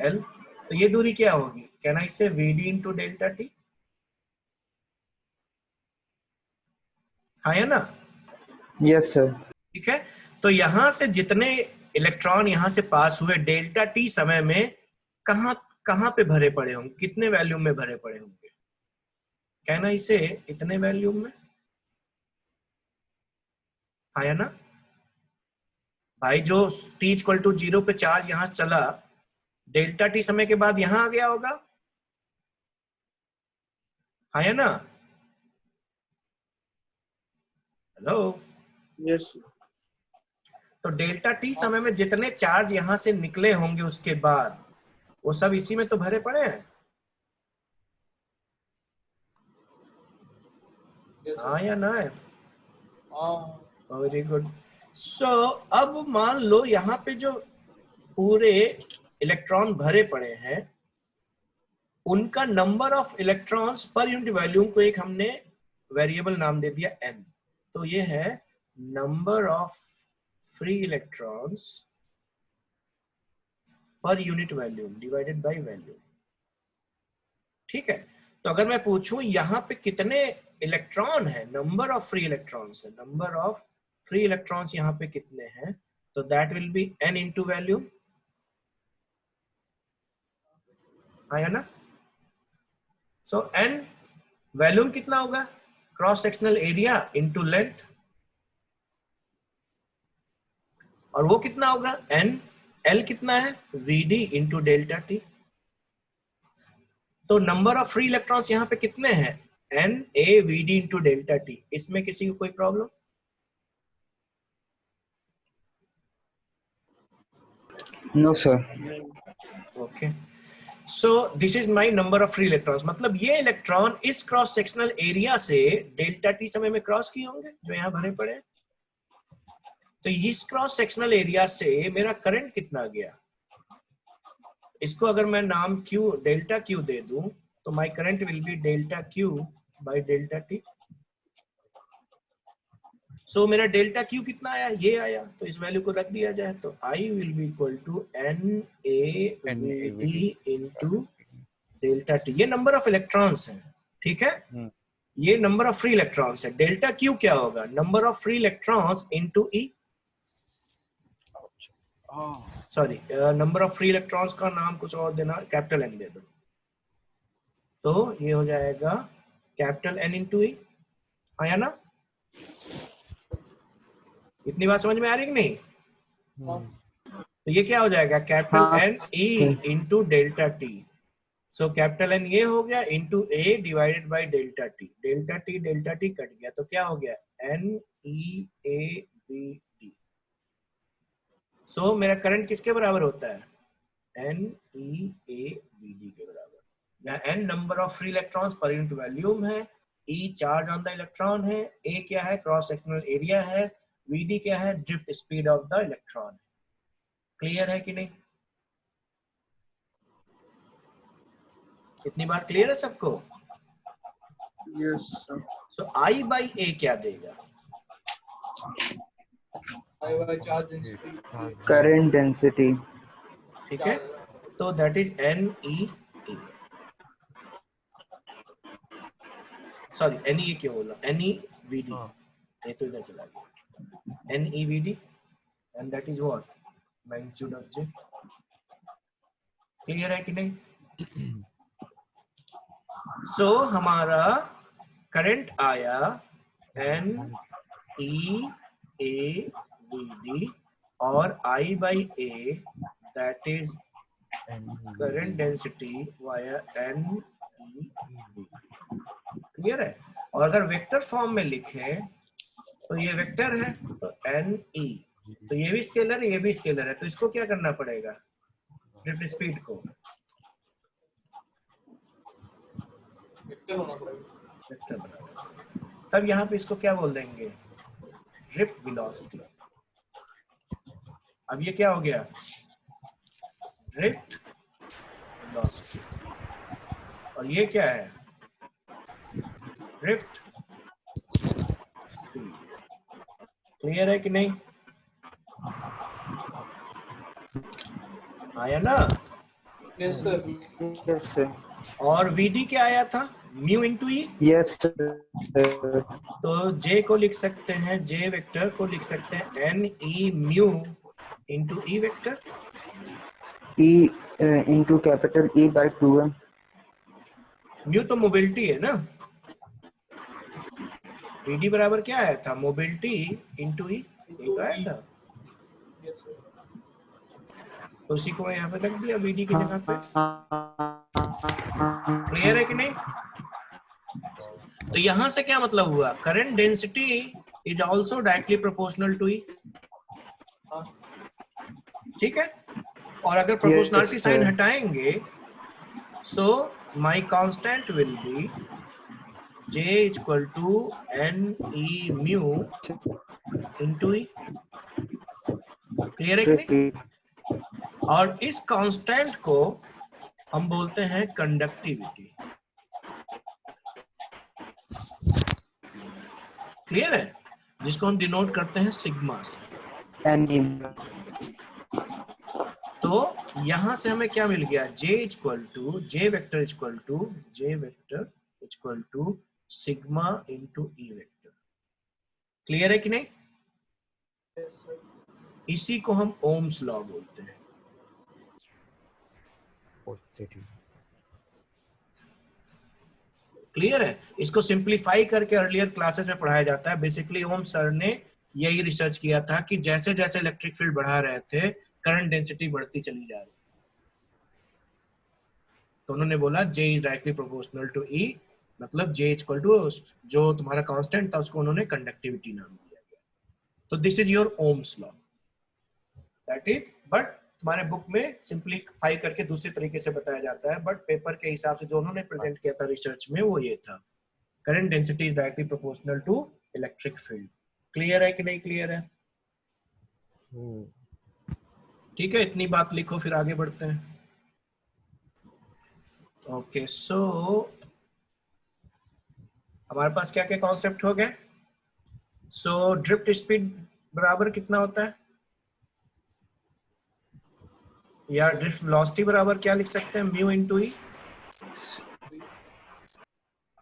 L, तो ये दूरी क्या होगी? कैन आई से VD इंटू डेल्टा टी? हाँ या ना? Yes sir. ठीक है, तो यहां से जितने इलेक्ट्रॉन यहां से पास हुए डेल्टा टी समय में कहां पे भरे पड़े होंगे, कितने वैल्यूम में भरे पड़े होंगे? कहना इसे इतने वैल्यूम में, हाँ या ना भाई? जो t इक्वल टू 0 पे चार्ज यहां से चला, डेल्टा टी समय के बाद यहां आ गया होगा, हाँ या ना? Hello, yes. तो डेल्टा टी समय में जितने चार्ज यहां से निकले होंगे उसके बाद वो सब इसी में तो भरे पड़े हैं, हाँ या ना? Very good. सो अब मान लो यहाँ पे जो पूरे इलेक्ट्रॉन भरे पड़े हैं उनका number of electrons per unit volume को एक हमने वेरिएबल नाम दे दिया n। तो ये है number of free electrons per unit volume divided by volume, ठीक है। तो अगर मैं पूछूं यहाँ पे कितने इलेक्ट्रॉन है, नंबर ऑफ फ्री इलेक्ट्रॉन्स है, नंबर ऑफ फ्री इलेक्ट्रॉन्स यहाँ पे कितने हैं, तो that will be n into volume, आया ना? सो n वैल्यूम कितना होगा? Cross sectional area into length, और वो कितना होगा? n। l कितना है? Vd into delta T. तो नंबर ऑफ फ्री इलेक्ट्रॉन्स यहाँ पे कितने हैं? NAVD into delta T. इसमें किसी को कोई problem? No sir. Okay, so this is my number of free electrons. मतलब ये इलेक्ट्रॉन इस क्रॉस सेक्शनल एरिया से डेल्टा टी समय में क्रॉस किए होंगे जो यहाँ भरे पड़े हैं। तो इस क्रॉस सेक्शनल एरिया से मेरा करंट कितना गया, इसको अगर मैं नाम क्यू डेल्टा क्यू दे दूं तो my current will be delta Q by delta T. So मेरा डेल्टा क्यू कितना आया, ये आया, तो इस वैल्यू को रख दिया जाए तो I will be equal to NAVD into delta T. ये नंबर ऑफ इलेक्ट्रॉन्स है, ठीक है, ये नंबर ऑफ फ्री इलेक्ट्रॉन्स है। डेल्टा क्यू क्या होगा, number of free electrons into E, sorry number of free electrons का नाम कुछ और देना, कैपिटल एन दे दो, तो ये हो जाएगा कैपिटल एन इंटू ई। आया ना? इतनी बात समझ में आ रही कि नहीं? तो ये क्या हो जाएगा, capital N E into delta T. So capital N ये हो गया into A divided by delta T. Delta T cut गया तो क्या हो गया, NEAVD। सो मेरा करंट किसके बराबर होता है, NEAVD के बराबर। यहाँ N number of free electrons per unit volume है, E charge on the electron है, A क्या है, क्रॉस सेक्शनल एरिया है, VD क्या है, drift speed of the electron. Clear है कि नहीं? इतनी बात क्लियर है सबको? Yes sir. So I by A क्या देगा, चार्ज डेंसिटी, करंट डेंसिटी। ठीक है, तो that is NEA, sorry NEA क्यों बोला, NEVD, ये तो इधर चला गया, NEVD and that is what, magnitude of J। Clear है कि नहीं? सो हमारा करंट आया NEAVD और I by A that is current density via NEVD। Clear है? और अगर वेक्टर फॉर्म में लिखें तो ये वेक्टर है तो NE, तो ये भी स्केलर है, ये भी स्केलर है, तो इसको क्या करना पड़ेगा, ड्रिफ्ट स्पीड को वेक्टर होना पड़ेगा। वेक्टर बना, तब यहाँ पे इसको क्या बोल देंगे, ड्रिफ्ट वेलोसिटी। अब ये क्या हो गया, ड्रिफ्ट वेलोसिटी, और ये क्या है, ड्रिफ्ट स्पीड। क्लियर है कि नहीं? आया ना? Yes sir. Yes sir. और VD क्या आया था, mu into E. Yes sir. तो J को लिख सकते हैं, J वेक्टर को लिख सकते हैं NE mu into E vector, E into capital E by 2m। Mu तो मोबिलिटी है ना, VD बराबर क्या आया था, मोबिलिटी इंटू ई, एक आया था, तो उसी को यहाँ पे रख दिया VD की जगह पे। क्लियर है कि नहीं? तो यहां से क्या मतलब हुआ, current density is also directly proportional to E, ठीक है। और अगर प्रोपोर्शनलिटी साइन हटाएंगे so my constant will be J equal to NE mu into E. Clear है कि नहीं? और इस कांस्टेंट को हम बोलते हैं कंडक्टिविटी। क्लियर है? जिसको हम डिनोट करते हैं सिग्मा से। तो यहां से हमें क्या मिल गया, J vector equal to sigma into E vector. Clear है कि नहीं? इसी को हम ओम्स लॉ बोलते हैं। क्लियर है? इसको सिंप्लीफाई करके अर्लियर क्लासेस में पढ़ाया जाता है। बेसिकली ओम सर ने यही रिसर्च किया था कि जैसे जैसे इलेक्ट्रिक फील्ड बढ़ा रहे थे करंट डेंसिटी बढ़ती चली जा रही, तो उन्होंने बोला J is directly proportional to E मतलब J इक्वल टू जो तुम्हारा कांस्टेंट था उसको उन्होंने कंडक्टिविटी नाम दिया गया। तो this is your Ohm's law, that is, but तुम्हारे बुक में सिंप्लीफाई करके दूसरे तरीके से बताया जाता है, बट पेपर के हिसाब से जो उन्होंने प्रेजेंट किया था रिसर्च में वो ये था, current density is directly proportional to electric field. Clear है कि नहीं क्लियर है? ठीक है, इतनी बात लिखो फिर आगे बढ़ते हैं। ओके सो हमारे पास क्या क्या कॉन्सेप्ट हो गए। सो ड्रिफ्ट स्पीड बराबर कितना होता है, या ड्रिफ्ट वेलोसिटी बराबर क्या लिख सकते हैं, म्यू इनटू ई,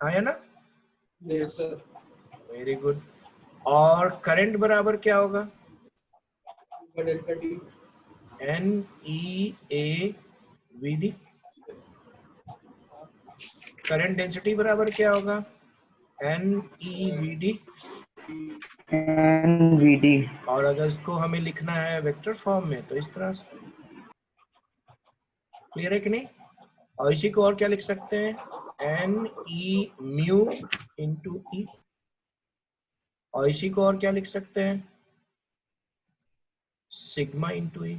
है ना? Yes, sir. Very good. और करंट बराबर क्या होगा, Delta T. N E A V D. Current density बराबर क्या होगा, N E V D. NVD। और अगर इसको हमें लिखना है वेक्टर फॉर्म में तो इस तरह से, क्लियर है कि नहीं? और इसी को और क्या लिख सकते हैं, एन ई म्यू इंटू ई। और इसी को और क्या लिख सकते हैं, सिग्मा इंटू ई।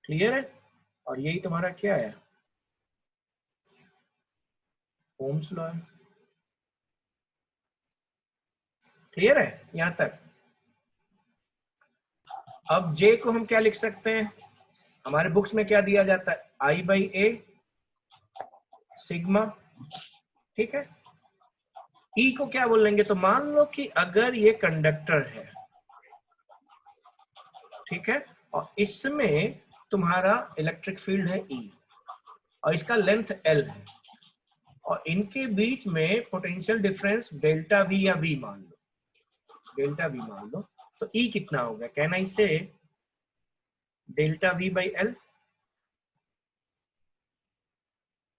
क्लियर है? और यही तुम्हारा क्या है, ओम्स लॉ है। क्लियर है यहां तक? अब जे को हम क्या लिख सकते हैं, हमारे बुक्स में क्या दिया जाता है, आई बाई ए सिग्मा, ठीक है। ई को क्या बोलेंगे, तो मान लो कि अगर ये कंडक्टर है, ठीक है, और इसमें तुम्हारा इलेक्ट्रिक फील्ड है ई, और इसका लेंथ एल है, और इनके बीच में पोटेंशियल डिफरेंस डेल्टा वी या वी मान लो, डेल्टा वी मान लो, तो ई कितना होगा, कहना इसे डेल्टा वी बाई एल,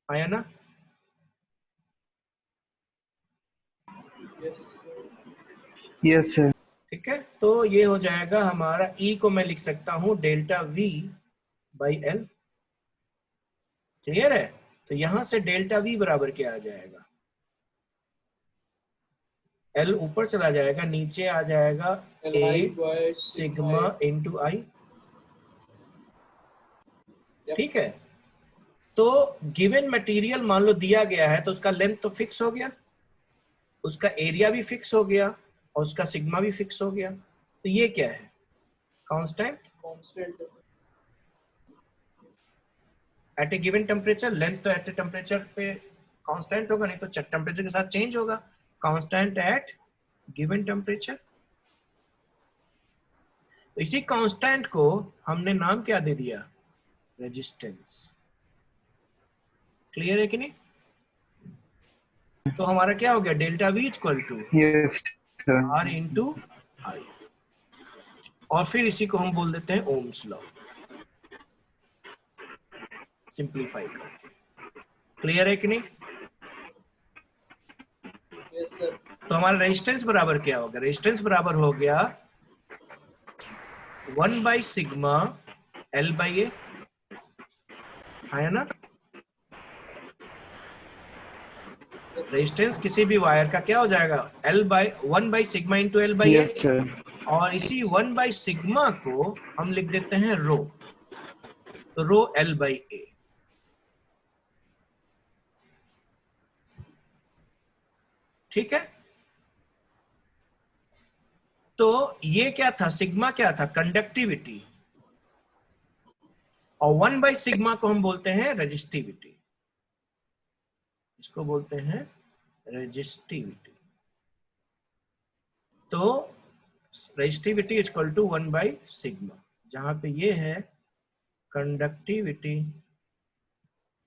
आया ना? Yes sir. ठीक है, तो ये हो जाएगा हमारा, ई को मैं लिख सकता हूं delta we by L. Clear है? तो यहां से डेल्टा वी बराबर क्या आ जाएगा, एल ऊपर चला जाएगा, नीचे आ जाएगा ए सिग्मा इंटू आई। ठीक है, तो गिवन मटेरियल मान लो दिया गया है, तो उसका लेंथ तो फिक्स हो गया, उसका एरिया भी फिक्स हो गया, और उसका सिग्मा भी फिक्स हो गया। तो ये क्या है, कांस्टेंट एट ए गिवन टेम्परेचर। लेंथ तो एट ए टेम्परेचर पे कांस्टेंट होगा, नहीं तो टेम्परेचर के साथ चेंज होगा। Constant eight given temperature. तो इसी कांस्टेंट को हमने नाम क्या दे दिया, रेजिस्टेंस। क्लियर है कि नहीं? तो हमारा क्या हो गया, delta V equal to yes sir. R into I, और फिर इसी को हम बोल देते हैं ओम्स लॉ, सिंप्लीफाई करके। क्लियर है कि नहीं? Yes, sir. तो हमारा रेजिस्टेंस बराबर क्या होगा, रेजिस्टेंस बराबर हो गया 1 बाई सिग्मा एल बाई ए, है ना? रेजिस्टेंस किसी भी वायर का क्या हो जाएगा, L by 1 by sigma into L by A. Yes sir. और इसी 1 बाई सिग्मा को हम लिख देते हैं रो, तो रो एल बाई ए। ठीक है, तो ये क्या था, सिग्मा क्या था, कंडक्टिविटी, और 1 बाई सिग्मा को हम बोलते हैं रेजिस्टिविटी, इसको बोलते हैं रेजिस्टिविटी। तो resistivity equal to 1 by sigma, जहां पे ये है कंडक्टिविटी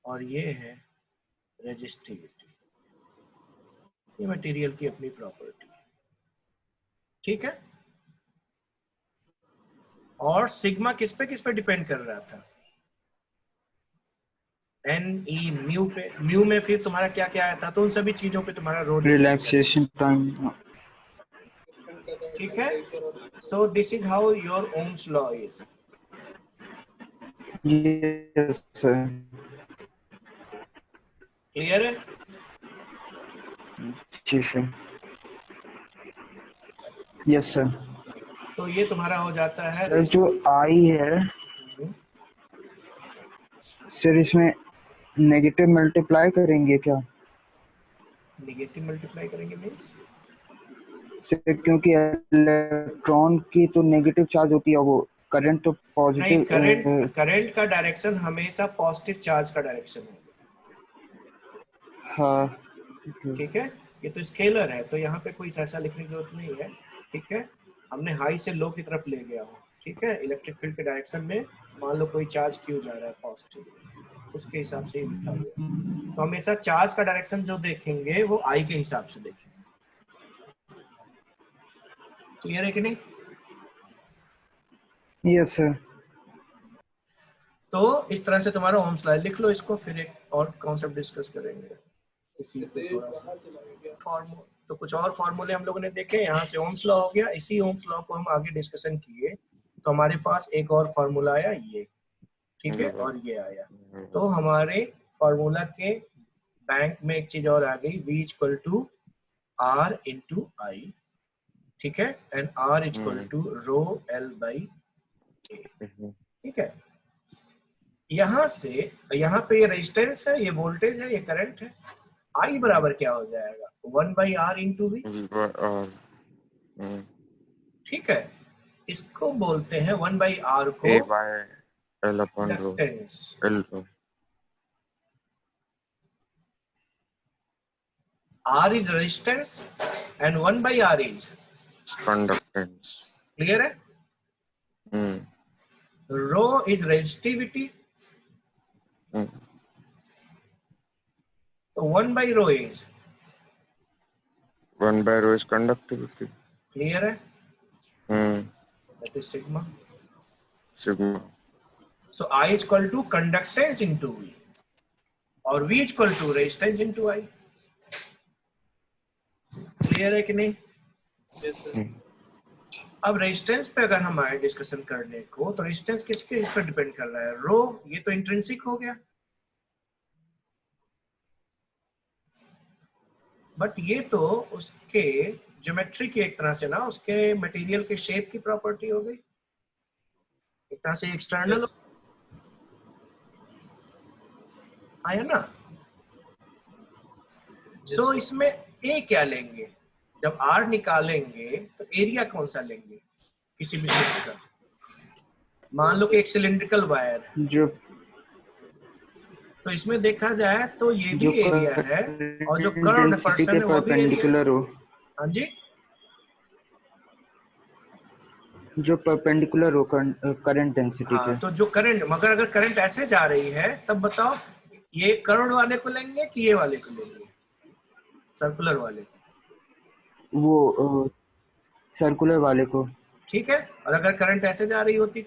और ये है रेजिस्टिविटी। ये मटेरियल की अपनी प्रॉपर्टी है, ठीक है। और सिग्मा किस पे डिपेंड कर रहा था, एन ई म्यू पे। म्यू में फिर तुम्हारा क्या क्या आया था, तो उन सभी चीजों पे तुम्हारा रो। Relaxation time. ठीक है, so this is how your Ohm's law is. Yes sir. Clear है? जी सर। Yes sir. तो ये तुम्हारा हो जाता है सर जो आई है हम्म, सर, इसमें नेगेटिव मल्टीप्लाई करेंगे क्या नेगेटिव मल्टीप्लाई करेंगे मीन्स सर? क्योंकि इलेक्ट्रॉन की तो नेगेटिव चार्ज होती है, वो करंट तो नहीं, पॉजिटिव। करंट का डायरेक्शन हमेशा पॉजिटिव चार्ज का डायरेक्शन है। हाँ। ठीक है, ये तो स्केलर है, तो यहाँ पे कोई ऐसा लिखने की जरूरत नहीं है। ठीक है, हमने हाई से लो की तरफ ले गया हो। ठीक है, इलेक्ट्रिक फील्ड के डायरेक्शन में मान लो कोई चार्ज क्यों जा रहा है पॉजिटिव, उसके हिसाब से ही लिखा हुआ है। तो हमेशा चार्ज का डायरेक्शन जो देखेंगे वो आई के हिसाब से देखेंगे। क्लियर है कि नहीं? Yes sir. तो इस तरह से तुम्हारा ओम्स लॉ लिख लो इसको, फिर एक और कॉन्सेप्ट डिस्कस करेंगे इसी पे थोड़ा सा फॉर्मूला। तो कुछ और फॉर्मूले हम लोगों ने देखे, यहाँ से ओम्स लॉ हो गया। इसी ओम्स लॉ को हम आगे डिस्कशन किए तो हमारे पास एक और फॉर्मूला आया ये, ठीक है, और ये आया। तो हमारे फॉर्मूला के बैंक में एक चीज और आ गई, V equal to R into I. ठीक है, and R equal to rho L by A. ठीक है, यहाँ से यहाँ पे ये रेजिस्टेंस है, ये वोल्टेज है, ये करंट है। आई बराबर क्या हो जाएगा, 1/R इंटू वी। ठीक है, इसको बोलते हैं 1/R को A by L upon rho inductance. L rho. R is resistance and 1/R is Conductance. clear है। Hmm. Rho is resistivity, Hmm. तो 1/ρ is 1 by rho is conductivity. clear है, Hmm. that is sigma. Sigma. So I is equal to conductance into V और V is equal to resistance into I। Clear है कि नहीं? अब resistance पे अगर हम आए डिस्कशन करने को, तो रेजिस्टेंस किसके इस पर डिपेंड कर रहा है, रो। ये तो इंट्रिंसिक हो गया, बट ये तो उसके ज्योमेट्री की एक तरह से ना, उसके मटेरियल के शेप की प्रॉपर्टी हो गई, एक तरह से एक्सटर्नल आया ना। सो इसमें ए क्या लेंगे, जब आर निकालेंगे तो एरिया कौन सा लेंगे किसी भी चीज का। मान लो कि एक सिलिंड्रिकल वायर है, जो तो इसमें देखा जाए तो ये जो भी एरिया है, और जो कर्व्ड डेंसिटी पर्सन के है वो भी एरिया। परपेंडिकुलर हो, हाँ जी, जो परपेंडिकुलर हो करंट डेंसिटी के। हाँ, तो जो करंट, मगर अगर करंट ऐसे जा रही है तब बताओ ये कर्व्ड वाले को लेंगे कि ये वाले को लेंगे, सर्कुलर वाले को। वो सर्कुलर वाले को। ठीक है, और अगर करंट ऐसे जा रही होती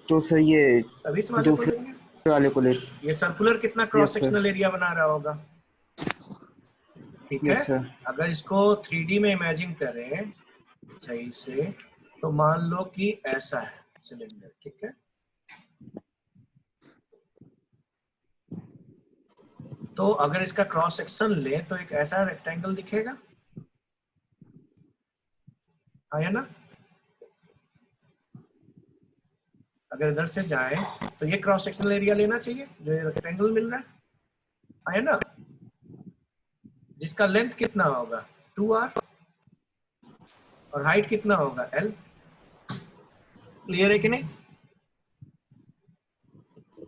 तो सर ये तब इस वाले को दूसरे लेंगे। वाले को ले। ये सर्कुलर कितना cross Yes, sir. Sectional area बना रहा होगा। ठीक है, यस सर। अगर इसको 3D में इमेजिन करें सही से, तो मान लो कि ऐसा है सिलेंडर। ठीक है, तो अगर इसका क्रॉस सेक्शन ले तो एक ऐसा रेक्टेंगल दिखेगा, आया ना। अगर इधर से जाए तो ये क्रॉस सेक्शनल एरिया लेना चाहिए जो ये रेक्टेंगल मिल रहा है, आया ना, जिसका लेंथ कितना होगा 2R और हाइट कितना होगा L। क्लियर है कि नहीं?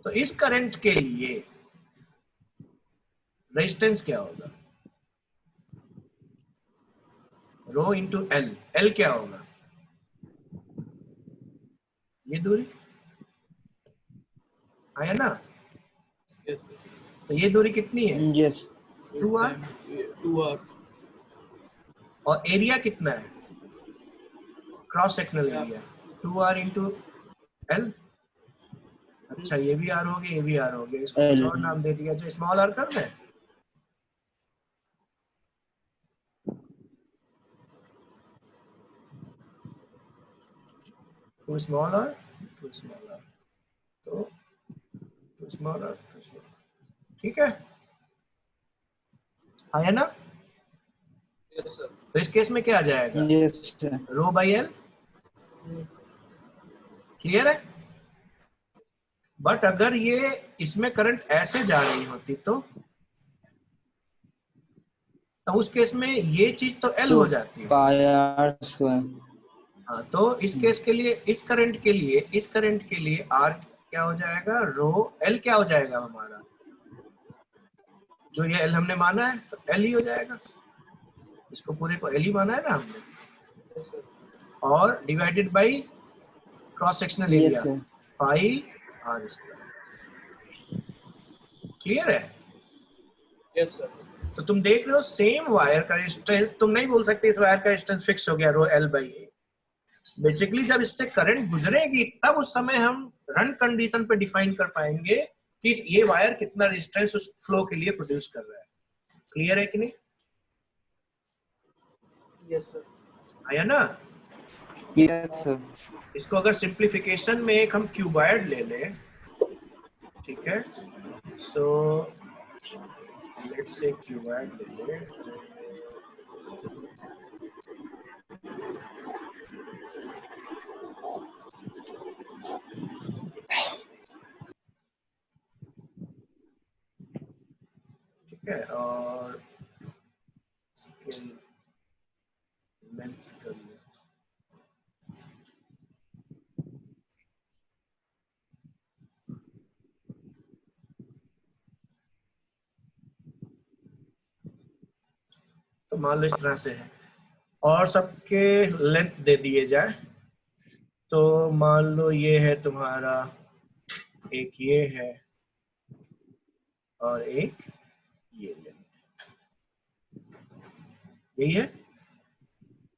तो इस करंट के लिए रेजिस्टेंस क्या होगा, रो इंटू एल। एल क्या होगा, ये दूरी, आया ना। तो ये दूरी कितनी है, यस 2R, 2R और एरिया कितना है cross sectional area 2R into L. अच्छा, ये भी आर हो गया, ये भी आर हो गया, इसको कुछ और नाम दे दिया जाए, स्मॉल आर कर दें। Two small R, two small R, तो two small R, two small. ठीक है, है ना? Yes, sir. तो इस केस में क्या आ जाएगा? Yes sir. Rho by L. Clear है? बट अगर ये इसमें करंट ऐसे जा रही होती तो उस केस में ये चीज तो एल हो जाती है। पाई आर स्क्वायर। हाँ, तो इस केस के लिए, इस करंट के लिए आर क्या हो जाएगा? रो एल क्या हो जाएगा हमारा? जो ये एल हमने माना है तो एल ही हो जाएगा। इसको पूरे को एल ही माना है ना हमने, और divided by cross sectional yes area sir. Pi R square. Clear है? Yes, sir. तो तुम देख रहे हो सेम वायर का रेजिस्टेंस, तुम नहीं बोल सकते इस वायर का रेजिस्टेंस फिक्स हो गया rho L by A. Basically जब इससे करंट गुजरेगी तब उस समय हम रन कंडीशन पे डिफाइन कर पाएंगे कि ये वायर कितना रेजिस्टेंस उस फ्लो के लिए प्रोड्यूस कर रहा है। क्लियर है कि नहीं? Yes, sir. आया ना? Yes sir. इसको अगर सिंप्लीफिकेशन में एक हम क्यूबॉइड ले लें, ठीक है, सो लेट्स से क्यूबॉइड ले लें। ठीक है, और लेंथ कर लें। तो मान लो इस तरह से है और सबके लेंथ दे दिए जाए, तो मान लो ये है तुम्हारा, एक ये है और एक ये लेंथ, यही है।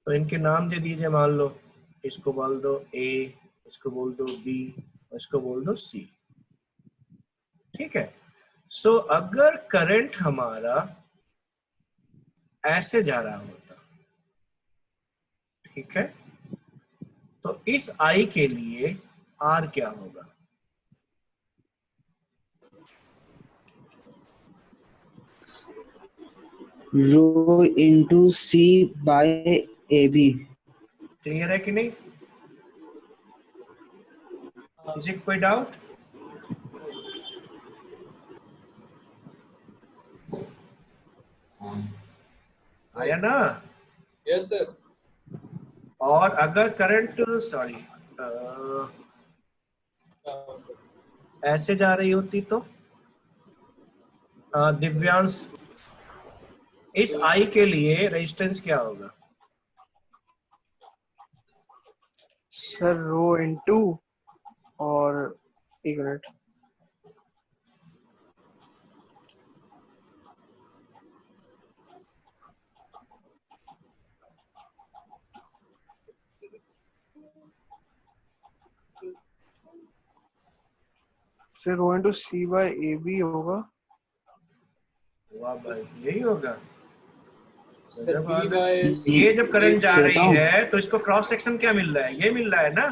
तो इनके नाम दे दीजिए, मान लो इसको बोल दो ए, इसको बोल दो बी, और इसको बोल दो सी। ठीक है, सो अगर करंट हमारा ऐसे जा रहा होता, ठीक है, तो इस आई के लिए आर क्या होगा? Rho into C by A B. Clear है कि नहीं? किसी को कोई डाउट? आया ना? Yes, sir. और अगर करंट ऐसे जा रही होती तो दिव्यांश, इस आई के लिए रेजिस्टेंस क्या होगा? सर रो इनटू, और एक minute, sir rho into C by A B होगा। वाह भाई, यही होगा। Sir, B by ये जब करंट जा रही बताऊं? है तो इसको क्रॉस सेक्शन क्या मिल रहा है? ये मिल रहा है ना,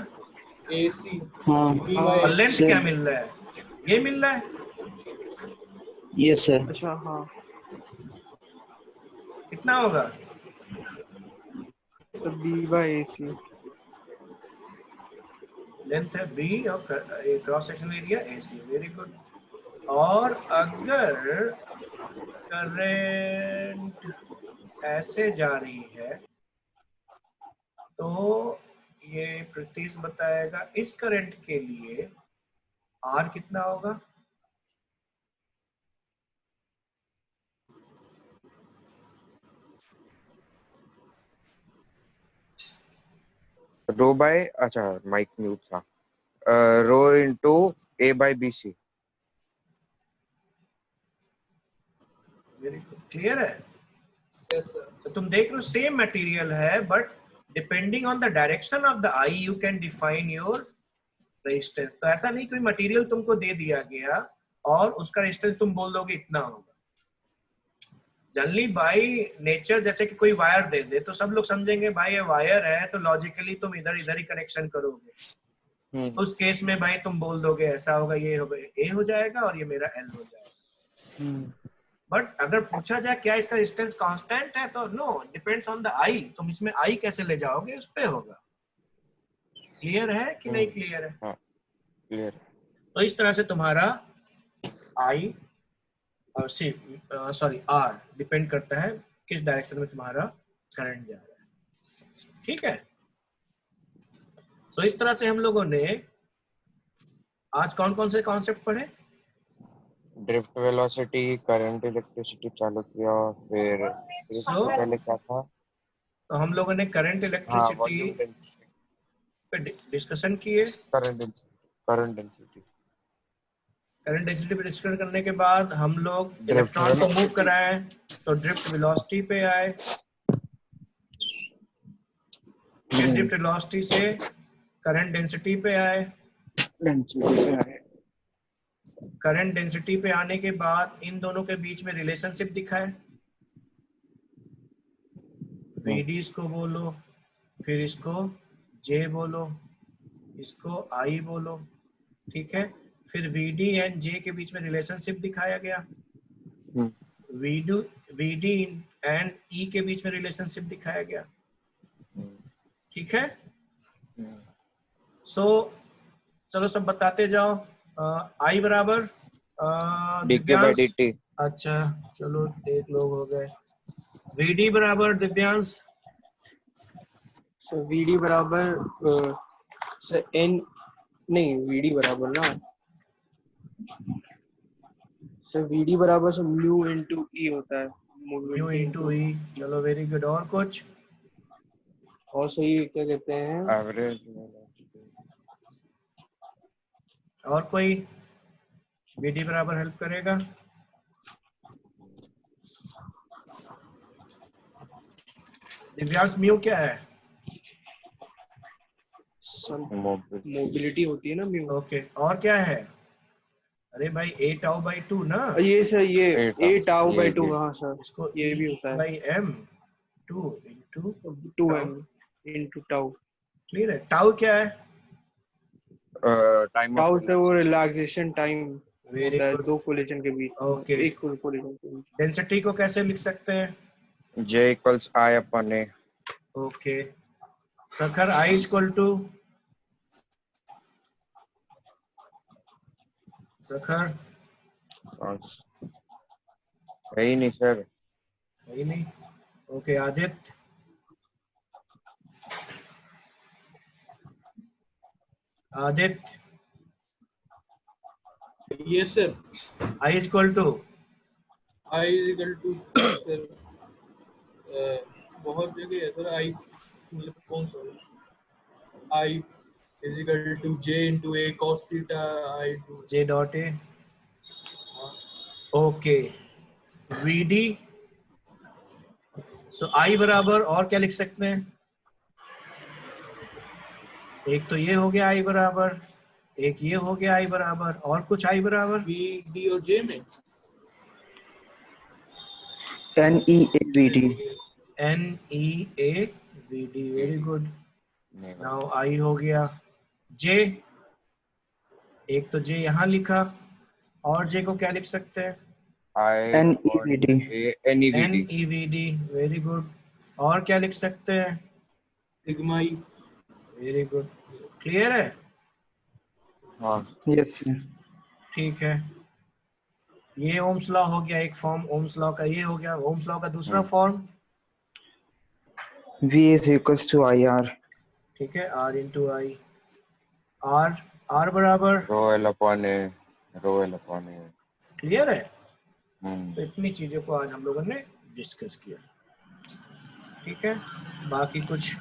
AC. हाँ B और by लेंथ सर। क्या मिल रहा है? ये मिल रहा है। Yes sir. अच्छा हाँ कितना होगा? Sir B by A C. Length है बी और cross section area A C. Very good. और अगर करंट ऐसे जा रही है तो ये प्रतीश बताएगा इस करंट के लिए आर कितना होगा? रो बाय, अच्छा माइक म्यूट था, rho into A by B C. Very good, clear है? yes, sir. तो तुम देख रहे हो सेम मटेरियल है, but depending on the direction of the I you can define your resistance. तो ऐसा नहीं कोई मटेरियल तुमको दे दिया गया और उसका रेजिस्टेंस तुम बोल दोगे इतना होगा। जनरली बाय नेचर जैसे कि कोई वायर दे दे तो सब लोग समझेंगे भाई ये वायर है, तो लॉजिकली तुम इधर इधर ही कनेक्शन करोगे। उस केस में भाई तुम बोल दोगे ऐसा होगा, ये होगा, ए हो जाएगा और ये मेरा एल हो जाएगा। बट अगर पूछा जाए क्या इसका डिस्टेंस कांस्टेंट है तो नो, डिपेंड्स ऑन द आई। तुम इसमें आई कैसे ले जाओगे इस पे होगा। क्लियर है कि नहीं क्लियर है? हाँ क्लियर। तो इस तरह से तुम्हारा आई और सॉरी आर डिपेंड करता है किस डायरेक्शन में तुम्हारा करंट जा रहा है। ठीक है। सो इस तरह से हम लोगों ने आज कौन कौन से कॉन्सेप्ट पढ़े? ड्रिफ्ट वेलोसिटी, करंट, इलेक्ट्रिसिटी चालू किया, फिर So, पहले क्या था? तो हम लोगों ने करंट हाँ इलेक्ट्रिसिटी वॉल्यूम डेंसिटी, पे डिस्कशन किए। Current density. करंट डेंसिटी पे डिस्कशन करने के बाद हम लोग Drift इलेक्ट्रॉन को मूव velocity। कराए तो ड्रिफ्ट वेलोसिटी पे आए। फिर ड्रिफ्ट वेलोसिटी से करंट डेंसिटी पे आए। करंट डेंसिटी पे आने के बाद इन दोनों के बीच में रिलेशनशिप दिखाए। VD इसको बोलो, फिर इसको J बोलो, इसको I बोलो। ठीक है। फिर VD एंड J के बीच में रिलेशनशिप दिखाया गया। VD एंड E के बीच में रिलेशनशिप दिखाया गया। ठीक है। सो चलो सब बताते जाओ। I बराबर dq by dt। अच्छा चलो एक लोग हो गए। VD बराबर दिव्यांश। सर VD बराबर सर N नहीं VD बराबर ना सर VD बराबर सर म्यू इनटू E होता है। म्यू इनटू ई। चलो वेरी गुड। और कुछ? और सही क्या कहते हैं एवरेज। और कोई VD बराबर हेल्प करेगा? दिव्यांश म्यू क्या है? मोबिलिटी होती है ना म्यू। ओके। और क्या है? अरे भाई A टाउ बाई 2 ना। ये सर ये A A टाउ बाई ये 2 भी। हाँ सर इसको ये भी होता है by M 2 into 2m into tau. Clear है? टाउ क्या है? टाइम टाउ से वो रिलैक्सेशन टाइम वेरी होता है गुड। दो कोलिजन के बीच। ओके। एक कोलिजन के बीच। डेंसिटी को कैसे लिख सकते हैं? J equals I upon A। Okay. Prakhar I equal to Prakhar है ही नहीं सर। नहीं नहीं। Okay. Aditya Aditya yes sir. I equal to I is equal to sir बहुत जगह है सर। I मतलब कौन सा I is equal to J into A cos theta I into J dot A। Okay. VD so I बराबर और क्या लिख सकते हैं? एक तो ये हो गया I बराबर, एक ये हो गया I बराबर, और कुछ I बराबर? V D और J में NEAVD। NEAVD। Very good. Now I हो गया। J एक तो J यहाँ लिखा, और J को क्या लिख सकते हैं? I NEVD। NEVD। NEVD। Very good. और क्या लिख सकते हैं? Sigma I। Very good. Clear है? हाँ यस सर। ठीक है। ये ओम्स लॉ हो गया एक फॉर्म ओम्स लॉ का। ये हो गया ओम्स लॉ का दूसरा form. V is equals to IR। ठीक है। R इंटू आई। R बराबर rho L upon A। rho L upon A। Clear है? तो इतनी चीजों को आज हम लोगों ने डिस्कस किया। ठीक है। बाकी कुछ